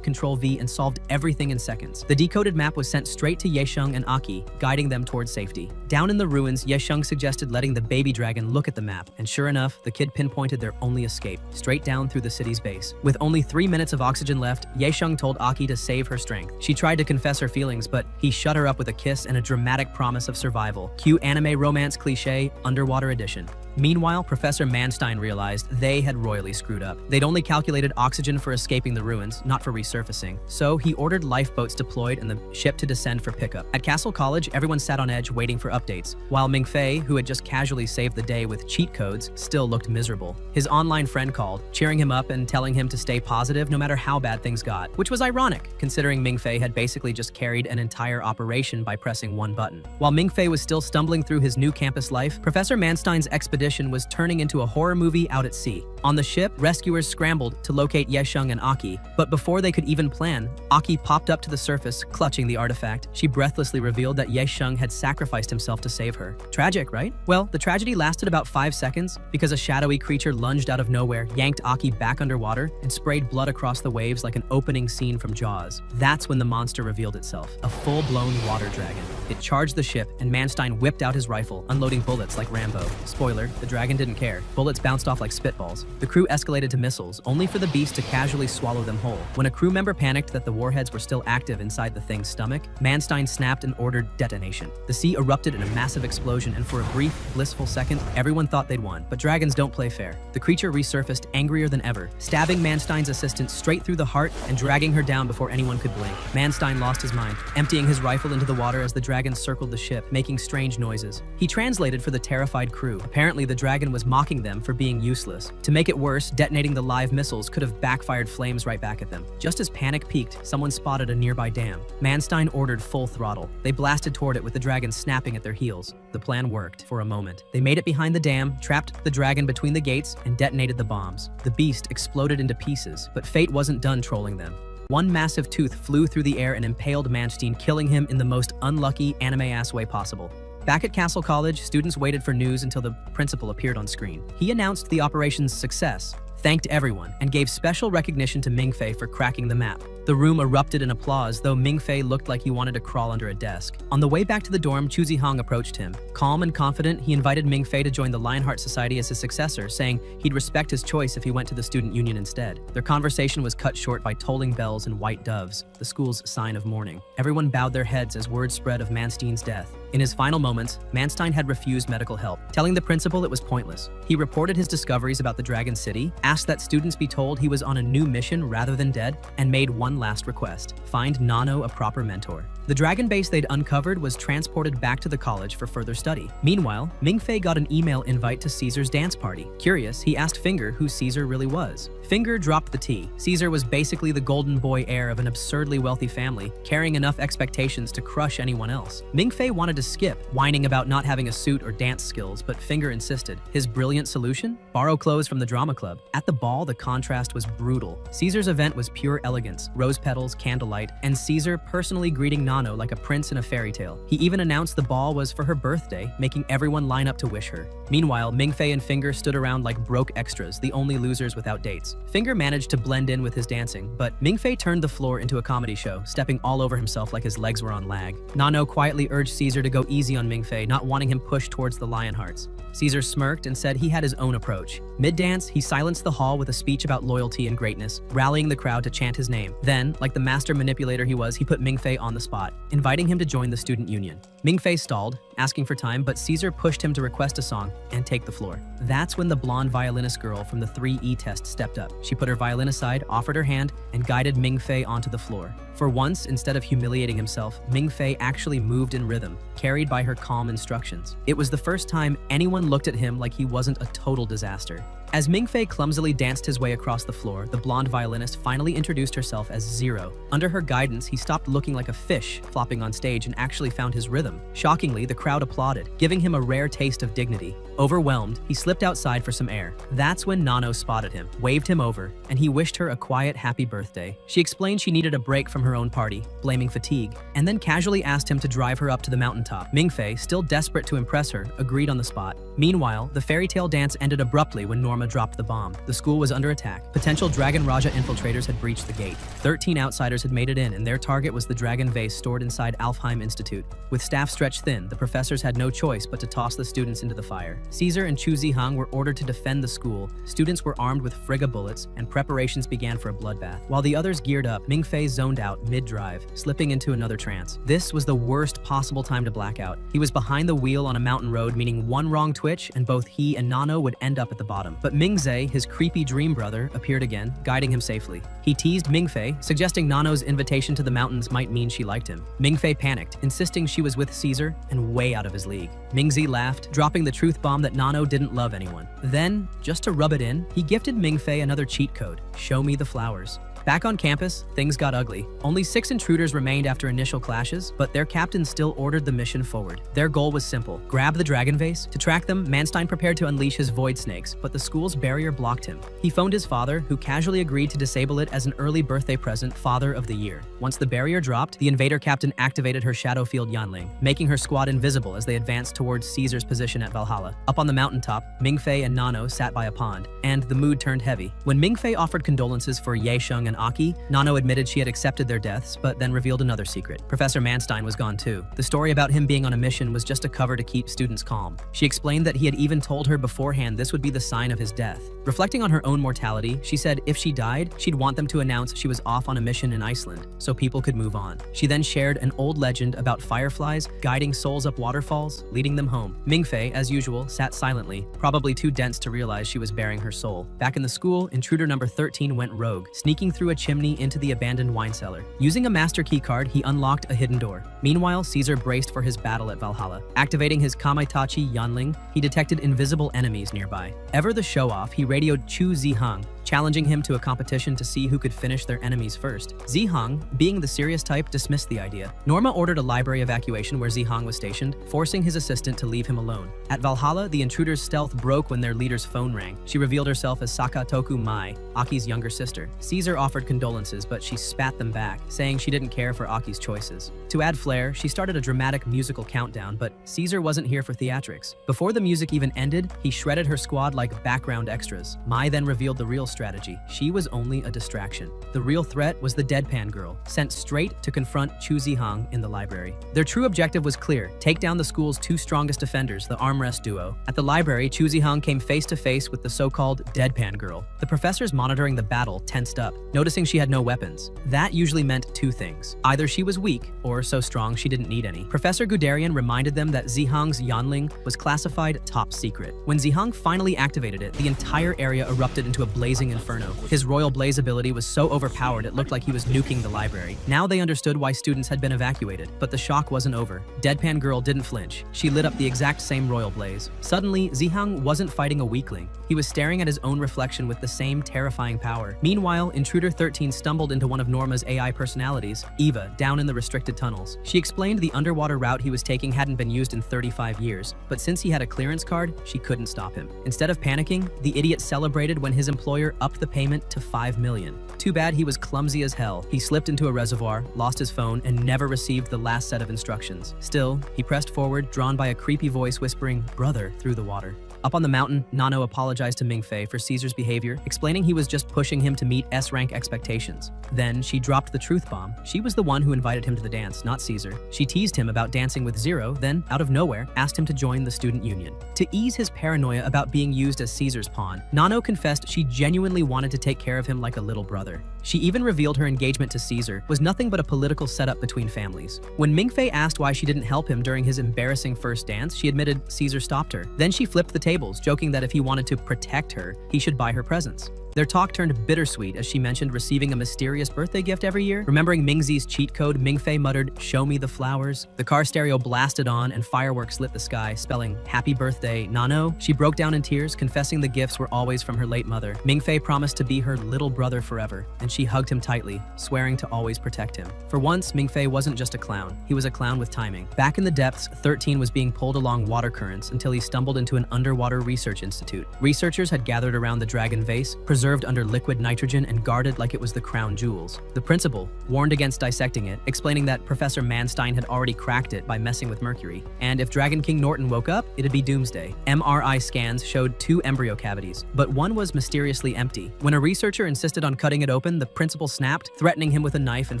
Control-V and solved everything in seconds. The decoded map was sent straight to Yaesheng and Aki, guiding them towards safety. Down in the ruins, Yaesheng suggested letting the baby dragon look at the map, and sure enough, the kid pinpointed their only escape, straight down through the city's base. With only 3 minutes of oxygen left, Yaesheng told Aki to save her strength. She tried to confess her feelings, but he shut her up with a kiss and a dramatic promise of survival. Cue anime romance cliché, underwater edition. Meanwhile, Professor Manstein realized they had royally screwed up. They'd only calculated oxygen for escaping the ruins, not for resurfacing. So he ordered lifeboats deployed and the ship to descend for pickup. At Castle College, everyone sat on edge waiting for updates, while Mingfei, who had just casually saved the day with cheat codes, still looked miserable. His online friend called, cheering him up and telling him to stay positive no matter how bad things got, which was ironic, considering Mingfei had basically just carried an entire operation by pressing one button. While Mingfei was still stumbling through his new campus life, Professor Manstein's expedition was turning into a horror movie out at sea. On the ship, rescuers scrambled to locate Yaesheng and Aki, but before they could even plan, Aki popped up to the surface, clutching the artifact. She breathlessly revealed that Yaesheng had sacrificed himself to save her. Tragic, right? Well, the tragedy lasted about 5 seconds because a shadowy creature lunged out of nowhere, yanked Aki back underwater, and sprayed blood across the waves like an opening scene from Jaws. That's when the monster revealed itself, a full-blown water dragon. It charged the ship, and Manstein whipped out his rifle, unloading bullets like Rambo. Spoiler, the dragon didn't care. Bullets bounced off like spitballs. The crew escalated to missiles, only for the beast to casually swallow them whole. When a crew member panicked that the warheads were still active inside the thing's stomach, Manstein snapped and ordered detonation. The sea erupted in a massive explosion, and for a brief, blissful second, everyone thought they'd won. But dragons don't play fair. The creature resurfaced, angrier than ever, stabbing Manstein's assistant straight through the heart and dragging her down before anyone could blink. Manstein lost his mind, emptying his rifle into the water as the dragon circled the ship, making strange noises. He translated for the terrified crew. Apparently, the dragon was mocking them for being useless. To make it worse, detonating the live missiles could have backfired flames right back at them. Just as panic peaked, someone spotted a nearby dam. Manstein ordered full throttle. They blasted toward it with the dragon snapping at their heels. The plan worked for a moment. They made it behind the dam, trapped the dragon between the gates, and detonated the bombs. The beast exploded into pieces, but fate wasn't done trolling them. One massive tooth flew through the air and impaled Manstein, killing him in the most unlucky anime-ass way possible. Back at Castle College, students waited for news until the principal appeared on screen. He announced the operation's success, thanked everyone, and gave special recognition to Mingfei for cracking the map. The room erupted in applause, though Mingfei looked like he wanted to crawl under a desk. On the way back to the dorm, Chu Zihong approached him. Calm and confident, he invited Mingfei to join the Lionheart Society as his successor, saying he'd respect his choice if he went to the student union instead. Their conversation was cut short by tolling bells and white doves, the school's sign of mourning. Everyone bowed their heads as word spread of Manstein's death. In his final moments, Manstein had refused medical help, telling the principal it was pointless. He reported his discoveries about the Dragon City, asked that students be told he was on a new mission rather than dead, and made one last request: find Nano a proper mentor. The dragon base they'd uncovered was transported back to the college for further study. Meanwhile, Mingfei got an email invite to Caesar's dance party. Curious, he asked Finger who Caesar really was. Finger dropped the tea. Caesar was basically the golden boy heir of an absurdly wealthy family, carrying enough expectations to crush anyone else. Mingfei wanted to skip, whining about not having a suit or dance skills, but Finger insisted. His brilliant solution? Borrow clothes from the drama club. At the ball, the contrast was brutal. Caesar's event was pure elegance, rose petals, candlelight, and Caesar personally greeting Nano like a prince in a fairy tale. He even announced the ball was for her birthday, making everyone line up to wish her. Meanwhile, Mingfei and Finger stood around like broke extras, the only losers without dates. Finger managed to blend in with his dancing, but Mingfei turned the floor into a comedy show, stepping all over himself like his legs were on lag. Nano quietly urged Caesar to go easy on Mingfei, not wanting him pushed towards the Lionhearts. Caesar smirked and said he had his own approach. Mid-dance, he silenced the hall with a speech about loyalty and greatness, rallying the crowd to chant his name. Then, like the master manipulator he was, he put Mingfei on the spot, inviting him to join the student union. Mingfei stalled, asking for time, but Caesar pushed him to request a song and take the floor. That's when the blonde violinist girl from the 3E test stepped up. She put her violin aside, offered her hand, and guided Mingfei onto the floor. For once, instead of humiliating himself, Mingfei actually moved in rhythm, carried by her calm instructions. It was the first time anyone looked at him like he wasn't a total disaster. As Mingfei clumsily danced his way across the floor, the blonde violinist finally introduced herself as Zero. Under her guidance, he stopped looking like a fish flopping on stage and actually found his rhythm. Shockingly, the crowd applauded, giving him a rare taste of dignity. Overwhelmed, he slipped outside for some air. That's when Nano spotted him, waved him over, and he wished her a quiet, happy birthday. She explained she needed a break from her own party, blaming fatigue, and then casually asked him to drive her up to the mountaintop. Mingfei, still desperate to impress her, agreed on the spot. Meanwhile, the fairy tale dance ended abruptly when Norma dropped the bomb. The school was under attack. Potential Dragon Raja infiltrators had breached the gate. 13 outsiders had made it in, and their target was the dragon vase stored inside Alfheim Institute. With staff stretched thin, the professors had no choice but to toss the students into the fire. Caesar and Chu Zihang were ordered to defend the school. Students were armed with Frigga bullets, and preparations began for a bloodbath. While the others geared up, Mingfei zoned out mid-drive, slipping into another trance. This was the worst possible time to black out. He was behind the wheel on a mountain road, meaning one wrong twitch, and both he and Nano would end up at the bottom. But Mingzhe, his creepy dream brother, appeared again, guiding him safely. He teased Mingfei, suggesting Nano's invitation to the mountains might mean she liked him. Mingfei panicked, insisting she was with Caesar and way out of his league. Mingzi laughed, dropping the truth bomb that Nano didn't love anyone. Then, just to rub it in, he gifted Mingfei another cheat code: show me the flowers. Back on campus, things got ugly. Only 6 intruders remained after initial clashes, but their captain still ordered the mission forward. Their goal was simple: grab the dragon vase. To track them, Manstein prepared to unleash his void snakes, but the school's barrier blocked him. He phoned his father, who casually agreed to disable it as an early birthday present, Father of the Year. Once the barrier dropped, the invader captain activated her shadow field Yanling, making her squad invisible as they advanced towards Caesar's position at Valhalla. Up on the mountaintop, Mingfei and Nano sat by a pond, and the mood turned heavy. When Mingfei offered condolences for Yesheng and Aki, Nano admitted she had accepted their deaths, but then revealed another secret. Professor Manstein was gone too. The story about him being on a mission was just a cover to keep students calm. She explained that he had even told her beforehand this would be the sign of his death. Reflecting on her own mortality, she said if she died, she'd want them to announce she was off on a mission in Iceland, so people could move on. She then shared an old legend about fireflies guiding souls up waterfalls, leading them home. Mingfei, as usual, sat silently, probably too dense to realize she was bearing her soul. Back in the school, intruder number 13 went rogue, sneaking through a chimney into the abandoned wine cellar. Using a master key card, he unlocked a hidden door. Meanwhile, Caesar braced for his battle at Valhalla. Activating his Kamaitachi Yanling, he detected invisible enemies nearby. Ever the show-off, he radioed Chu Zihang, challenging him to a competition to see who could finish their enemies first. Zihang, being the serious type, dismissed the idea. Norma ordered a library evacuation where Zihang was stationed, forcing his assistant to leave him alone. At Valhalla, the intruders' stealth broke when their leader's phone rang. She revealed herself as Sakatoku Mai, Aki's younger sister. Caesar offered condolences, but she spat them back, saying she didn't care for Aki's choices. To add flair, she started a dramatic musical countdown, but Caesar wasn't here for theatrics. Before the music even ended, he shredded her squad like background extras. Mai then revealed the real strategy. She was only a distraction. The real threat was the deadpan girl, sent straight to confront Chu Zihang in the library. Their true objective was clear: take down the school's 2 strongest defenders, the armrest duo. At the library, Chu Zihang came face to face with the so-called deadpan girl. The professors monitoring the battle tensed up, noticing she had no weapons. That usually meant 2 things. Either she was weak, or so strong she didn't need any. Professor Guderian reminded them that Zihang's Yanling was classified top secret. When Zihang finally activated it, the entire area erupted into a blazing inferno. His royal blaze ability was so overpowered it looked like he was nuking the library. Now they understood why students had been evacuated, but the shock wasn't over. Deadpan Girl didn't flinch. She lit up the exact same royal blaze. Suddenly, Zihang wasn't fighting a weakling. He was staring at his own reflection with the same terrifying power. Meanwhile, Intruder 13 stumbled into one of Norma's AI personalities, Eva, down in the restricted tunnels. She explained the underwater route he was taking hadn't been used in 35 years, but since he had a clearance card, she couldn't stop him. Instead of panicking, the idiot celebrated when his employer upped the payment to 5 million. Too bad he was clumsy as hell. He slipped into a reservoir, lost his phone, and never received the last set of instructions. Still, he pressed forward, drawn by a creepy voice whispering, "Brother," through the water. Up on the mountain, Nano apologized to Mingfei for Caesar's behavior, explaining he was just pushing him to meet S-Rank expectations. Then, she dropped the truth bomb. She was the one who invited him to the dance, not Caesar. She teased him about dancing with Zero, then, out of nowhere, asked him to join the student union. To ease his paranoia about being used as Caesar's pawn, Nano confessed she genuinely wanted to take care of him like a little brother. She even revealed her engagement to Caesar was nothing but a political setup between families. When Mingfei asked why she didn't help him during his embarrassing first dance, she admitted Caesar stopped her. Then she flipped the tables, joking that if he wanted to protect her, he should buy her presents. Their talk turned bittersweet as she mentioned receiving a mysterious birthday gift every year. Remembering Mingzi's cheat code, Mingfei muttered, "Show me the flowers." The car stereo blasted on and fireworks lit the sky, spelling, "Happy birthday, Nano." She broke down in tears, confessing the gifts were always from her late mother. Mingfei promised to be her little brother forever, and she hugged him tightly, swearing to always protect him. For once, Mingfei wasn't just a clown. He was a clown with timing. Back in the depths, 13 was being pulled along water currents until he stumbled into an underwater research institute. Researchers had gathered around the dragon vase, preserved under liquid nitrogen and guarded like it was the crown jewels. The principal warned against dissecting it, explaining that Professor Manstein had already cracked it by messing with mercury, and if Dragon King Norton woke up, it'd be doomsday. MRI scans showed 2 embryo cavities, but one was mysteriously empty. When a researcher insisted on cutting it open, the principal snapped, threatening him with a knife and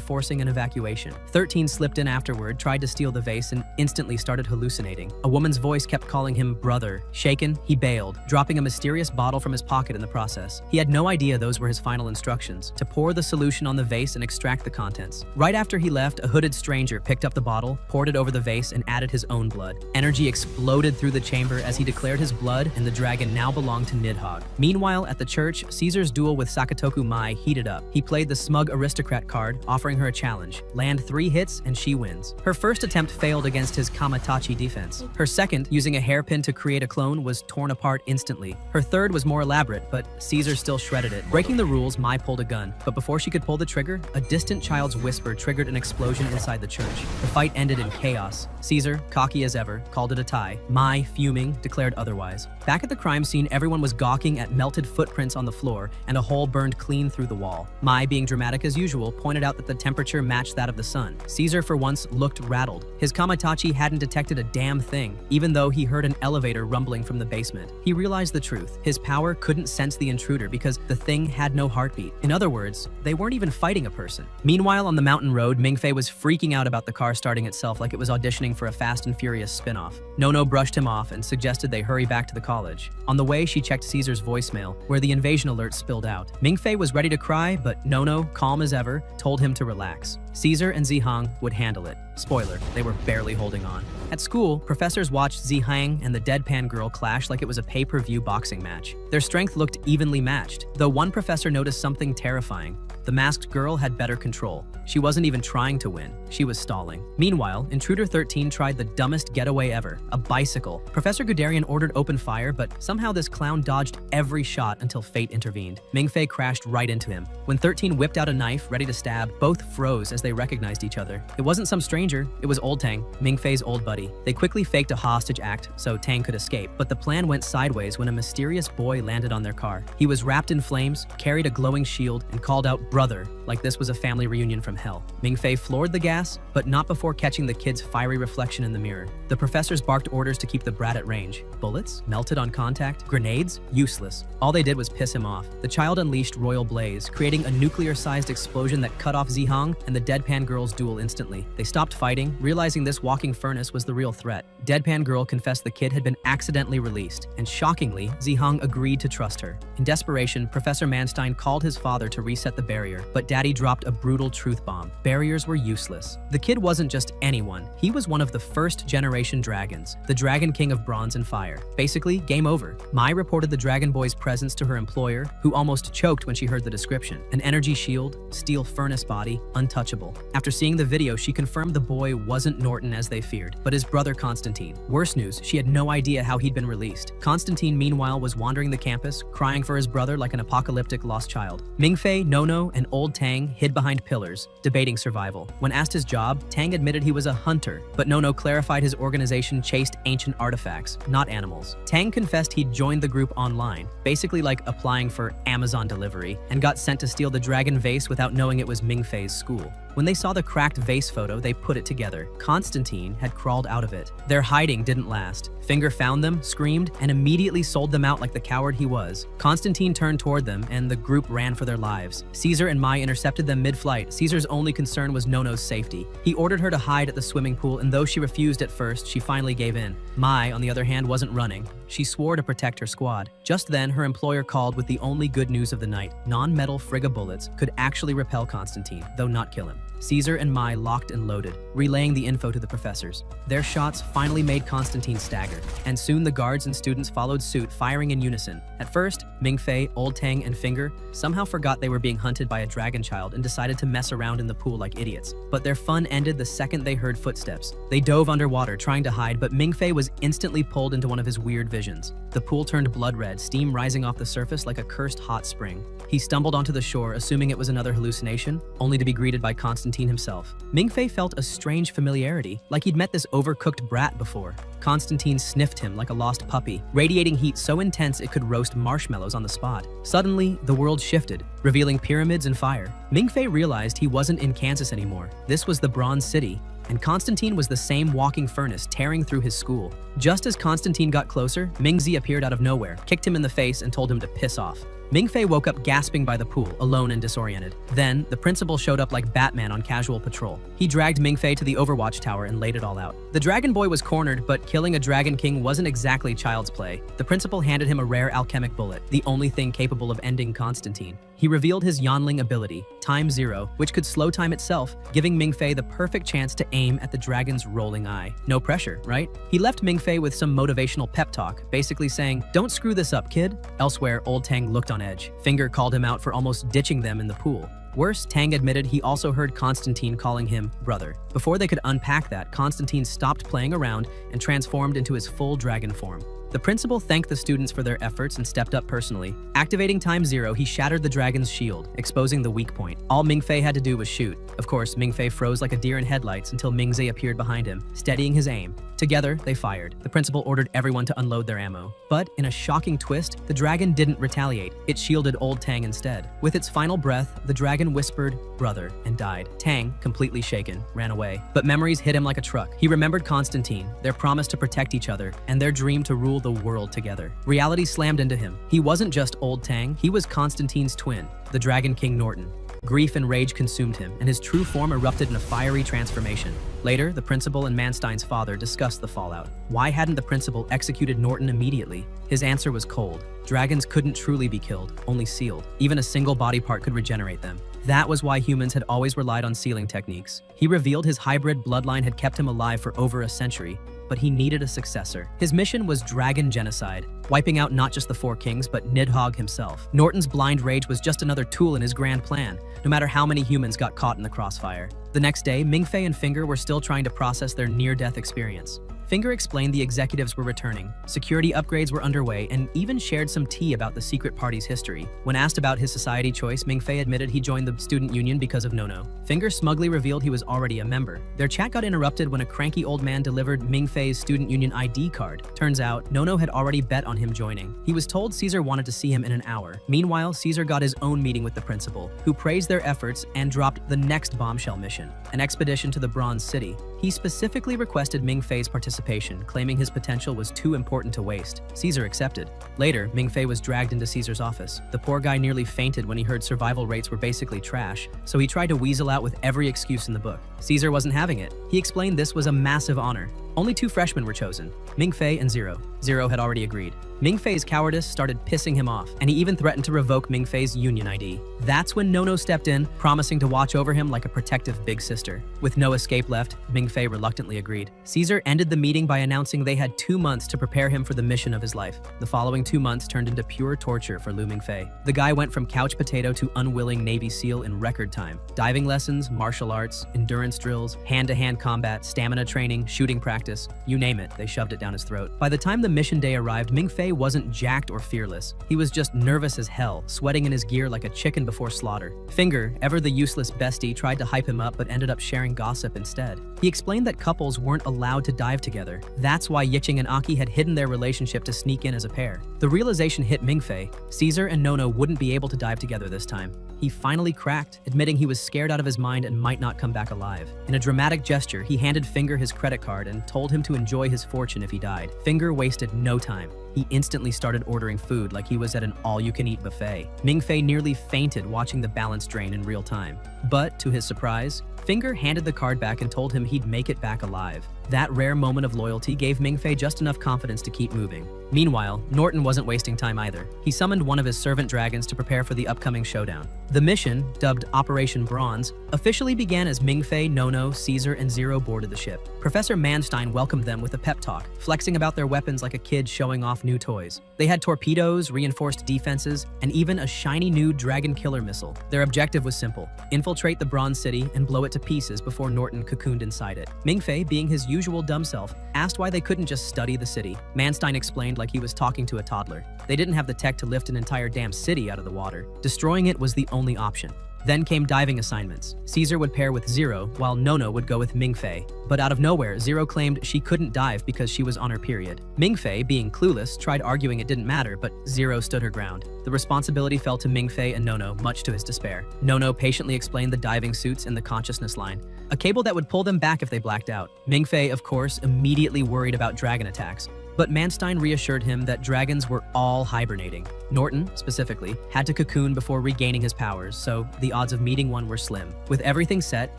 forcing an evacuation. 13 slipped in afterward, tried to steal the vase, and instantly started hallucinating. A woman's voice kept calling him brother. Shaken, he bailed, dropping a mysterious bottle from his pocket in the process. He had no idea those were his final instructions, to pour the solution on the vase and extract the contents. Right after he left, a hooded stranger picked up the bottle, poured it over the vase, and added his own blood. Energy exploded through the chamber as he declared his blood, and the dragon now belonged to Nidhogg. Meanwhile, at the church, Caesar's duel with Sakatoku Mai heated up. He played the smug aristocrat card, offering her a challenge. Land 3 hits and she wins. Her first attempt failed against his Kamatachi defense. Her second, using a hairpin to create a clone, was torn apart instantly. Her third was more elaborate, but Caesar still shredded it. Breaking the rules, Mai pulled a gun, but before she could pull the trigger, a distant child's whisper triggered an explosion inside the church. The fight ended in chaos. Caesar, cocky as ever, called it a tie. Mai, fuming, declared otherwise. Back at the crime scene, everyone was gawking at melted footprints on the floor and a hole burned clean through the wall. Mai, being dramatic as usual, pointed out that the temperature matched that of the sun. Caesar, for once, looked rattled. His Kamatachi hadn't detected a damn thing, even though he heard an elevator rumbling from the basement. He realized the truth. His power couldn't sense the intruder because the thing had no heartbeat. In other words, they weren't even fighting a person. Meanwhile, on the mountain road, Mingfei was freaking out about the car starting itself like it was auditioning for a Fast and Furious spin-off. Nono brushed him off and suggested they hurry back to the college. On the way, she checked Caesar's voicemail, where the invasion alert spilled out. Mingfei was ready to cry, but Nono, calm as ever, told him to relax. Caesar and Zihang would handle it. Spoiler, they were barely holding on. At school, professors watched Zihang and the deadpan girl clash like it was a pay-per-view boxing match. Their strength looked evenly matched, though one professor noticed something terrifying. The masked girl had better control. She wasn't even trying to win. She was stalling. Meanwhile, Intruder 13 tried the dumbest getaway ever, a bicycle. Professor Guderian ordered open fire, but somehow this clown dodged every shot until fate intervened. Mingfei crashed right into him. When 13 whipped out a knife, ready to stab, both froze as they recognized each other. It wasn't some stranger, it was old Tang, Mingfei's old buddy. They quickly faked a hostage act so Tang could escape, but the plan went sideways when a mysterious boy landed on their car. He was wrapped in flames, carried a glowing shield, and called out brother, like this was a family reunion from hell. Mingfei floored the gas, but not before catching the kid's fiery reflection in the mirror. The professors barked orders to keep the brat at range. Bullets? Melted on contact? Grenades? Useless. All they did was piss him off. The child unleashed royal blaze, creating a nuclear-sized explosion that cut off Zihang and the deadpan girl's duel instantly. They stopped fighting, realizing this walking furnace was the real threat. Deadpan girl confessed the kid had been accidentally released, and shockingly, Zihang agreed to trust her. In desperation, Professor Manstein called his father to reset the barrier, but Daddy dropped a brutal truth bomb. Barriers were useless. The kid wasn't just anyone. He was one of the first-generation dragons, the Dragon King of Bronze and Fire. Basically, game over. Mai reported the Dragon Boy's presence to her employer, who almost choked when she heard the description. An energy shield, steel furnace body, untouchable. After seeing the video, she confirmed the boy wasn't Norton as they feared, but his brother Constantine. Worse news, she had no idea how he'd been released. Constantine, meanwhile, was wandering the campus, crying for his brother like an apocalyptic lost child. Mingfei, Nono, and old Tang hid behind pillars, debating survival. When asked his job, Tang admitted he was a hunter, but Nono clarified his organization chased ancient artifacts, not animals. Tang confessed he'd joined the group online, basically like applying for Amazon delivery, and got sent to steal the dragon vase without knowing it was Mingfei's school. When they saw the cracked vase photo, they put it together. Constantine had crawled out of it. Their hiding didn't last. Finger found them, screamed, and immediately sold them out like the coward he was. Constantine turned toward them, and the group ran for their lives. Caesar and Mai intercepted them mid-flight. Caesar's only concern was Nono's safety. He ordered her to hide at the swimming pool, and though she refused at first, she finally gave in. Mai, on the other hand, wasn't running. She swore to protect her squad. Just then, her employer called with the only good news of the night. Non-metal Frigga bullets could actually repel Constantine, though not kill him. Caesar and Mai locked and loaded, relaying the info to the professors. Their shots finally made Constantine stagger, and soon the guards and students followed suit, firing in unison. At first, Ming-Fei, Old Tang, and Finger somehow forgot they were being hunted by a dragon child and decided to mess around in the pool like idiots. But their fun ended the second they heard footsteps. They dove underwater, trying to hide, but Ming-Fei was instantly pulled into one of his weird visions. The pool turned blood red, steam rising off the surface like a cursed hot spring. He stumbled onto the shore, assuming it was another hallucination, only to be greeted by Constantine himself. Ming-Fei felt a strange familiarity, like he'd met this overcooked brat before. Constantine sniffed him like a lost puppy, radiating heat so intense it could roast marshmallows on the spot. Suddenly, the world shifted, revealing pyramids and fire. Ming-Fei realized he wasn't in Kansas anymore. This was the Bronze City, and Constantine was the same walking furnace tearing through his school. Just as Constantine got closer, Ming-Zi appeared out of nowhere, kicked him in the face, and told him to piss off. Ming-Fei woke up gasping by the pool, alone and disoriented. Then, the principal showed up like Batman on casual patrol. He dragged Ming-Fei to the Overwatch Tower and laid it all out. The Dragon Boy was cornered, but killing a Dragon King wasn't exactly child's play. The principal handed him a rare alchemic bullet, the only thing capable of ending Constantine. He revealed his Yanling ability, Time Zero, which could slow time itself, giving Ming-Fei the perfect chance to aim at the dragon's rolling eye. No pressure, right? He left Ming-Fei with some motivational pep talk, basically saying, "Don't screw this up, kid." Elsewhere, Old Tang looked on edge. Finger called him out for almost ditching them in the pool. Worse, Tang admitted he also heard Constantine calling him brother. Before they could unpack that, Constantine stopped playing around and transformed into his full dragon form. The principal thanked the students for their efforts and stepped up personally. Activating Time Zero, he shattered the dragon's shield, exposing the weak point. All Ming-Fei had to do was shoot. Of course, Ming-Fei froze like a deer in headlights until Ming-Zi appeared behind him, steadying his aim. Together, they fired. The principal ordered everyone to unload their ammo. But in a shocking twist, the dragon didn't retaliate. It shielded Old Tang instead. With its final breath, the dragon whispered, "Brother," and died. Tang, completely shaken, ran away. But memories hit him like a truck. He remembered Constantine, their promise to protect each other, and their dream to rule the world together. Reality slammed into him. He wasn't just Old Tang, he was Constantine's twin, the Dragon King Norton. Grief and rage consumed him, and his true form erupted in a fiery transformation. Later, the principal and Manstein's father discussed the fallout. Why hadn't the principal executed Norton immediately? His answer was cold. Dragons couldn't truly be killed, only sealed. Even a single body part could regenerate them. That was why humans had always relied on sealing techniques. He revealed his hybrid bloodline had kept him alive for over a century, but he needed a successor. His mission was dragon genocide, wiping out not just the four kings, but Nidhogg himself. Norton's blind rage was just another tool in his grand plan, no matter how many humans got caught in the crossfire. The next day, Ming-Fei and Finger were still trying to process their near-death experience. Finger explained the executives were returning, security upgrades were underway, and even shared some tea about the secret party's history. When asked about his society choice, Ming-Fei admitted he joined the student union because of Nono. Finger smugly revealed he was already a member. Their chat got interrupted when a cranky old man delivered Ming-Fei's student union ID card. Turns out, Nono had already bet on him joining. He was told Caesar wanted to see him in an hour. Meanwhile, Caesar got his own meeting with the principal, who praised their efforts and dropped the next bombshell mission, an expedition to the Bronze City. He specifically requested Ming-Fei's participation, claiming his potential was too important to waste. Caesar accepted. Later, Ming-Fei was dragged into Caesar's office. The poor guy nearly fainted when he heard survival rates were basically trash, so he tried to weasel out with every excuse in the book. Caesar wasn't having it. He explained this was a massive honor. Only 2 freshmen were chosen, Ming-Fei and Zero. Zero had already agreed. Ming-Fei's cowardice started pissing him off, and he even threatened to revoke Ming-Fei's union ID. That's when Nono stepped in, promising to watch over him like a protective big sister. With no escape left, Ming-Fei reluctantly agreed. Caesar ended the meeting by announcing they had 2 months to prepare him for the mission of his life. The following 2 months turned into pure torture for Lu Ming-Fei. The guy went from couch potato to unwilling Navy SEAL in record time. Diving lessons, martial arts, endurance drills, hand-to-hand combat, stamina training, shooting practice, you name it, they shoved it down his throat. By the time the mission day arrived, Ming-Fei wasn't jacked or fearless. He was just nervous as hell, sweating in his gear like a chicken before slaughter. Finger, ever the useless bestie, tried to hype him up but ended up sharing gossip instead. He explained that couples weren't allowed to dive together. That's why Yicheng and Aki had hidden their relationship to sneak in as a pair. The realization hit Ming-Fei. Caesar and Nono wouldn't be able to dive together this time. He finally cracked, admitting he was scared out of his mind and might not come back alive. In a dramatic gesture, he handed Finger his credit card and told him to enjoy his fortune if he died. Finger wasted no time. he instantly started ordering food like he was at an all-you-can-eat buffet. Mingfei nearly fainted watching the balance drain in real time. But, to his surprise, Finger handed the card back and told him he'd make it back alive. That rare moment of loyalty gave Mingfei just enough confidence to keep moving. Meanwhile, Norton wasn't wasting time either. He summoned one of his servant dragons to prepare for the upcoming showdown. The mission, dubbed Operation Bronze, officially began as Mingfei, Nono, Caesar, and Zero boarded the ship. Professor Manstein welcomed them with a pep talk, flexing about their weapons like a kid showing off new toys. They had torpedoes, reinforced defenses, and even a shiny new dragon killer missile. Their objective was simple: infiltrate the Bronze City and blow it to pieces before Norton cocooned inside it. Mingfei, being his usual dumb self, asked why they couldn't just study the city. Manstein explained like he was talking to a toddler. They didn't have the tech to lift an entire damn city out of the water. Destroying it was the only option. Then came diving assignments. Caesar would pair with Zero, while Nono would go with Mingfei. But out of nowhere, Zero claimed she couldn't dive because she was on her period. Mingfei, being clueless, tried arguing it didn't matter, but Zero stood her ground. The responsibility fell to Mingfei and Nono, much to his despair. Nono patiently explained the diving suits and the consciousness line, a cable that would pull them back if they blacked out. Mingfei, of course, immediately worried about dragon attacks. But Manstein reassured him that dragons were all hibernating. Norton, specifically, had to cocoon before regaining his powers, so the odds of meeting one were slim. With everything set,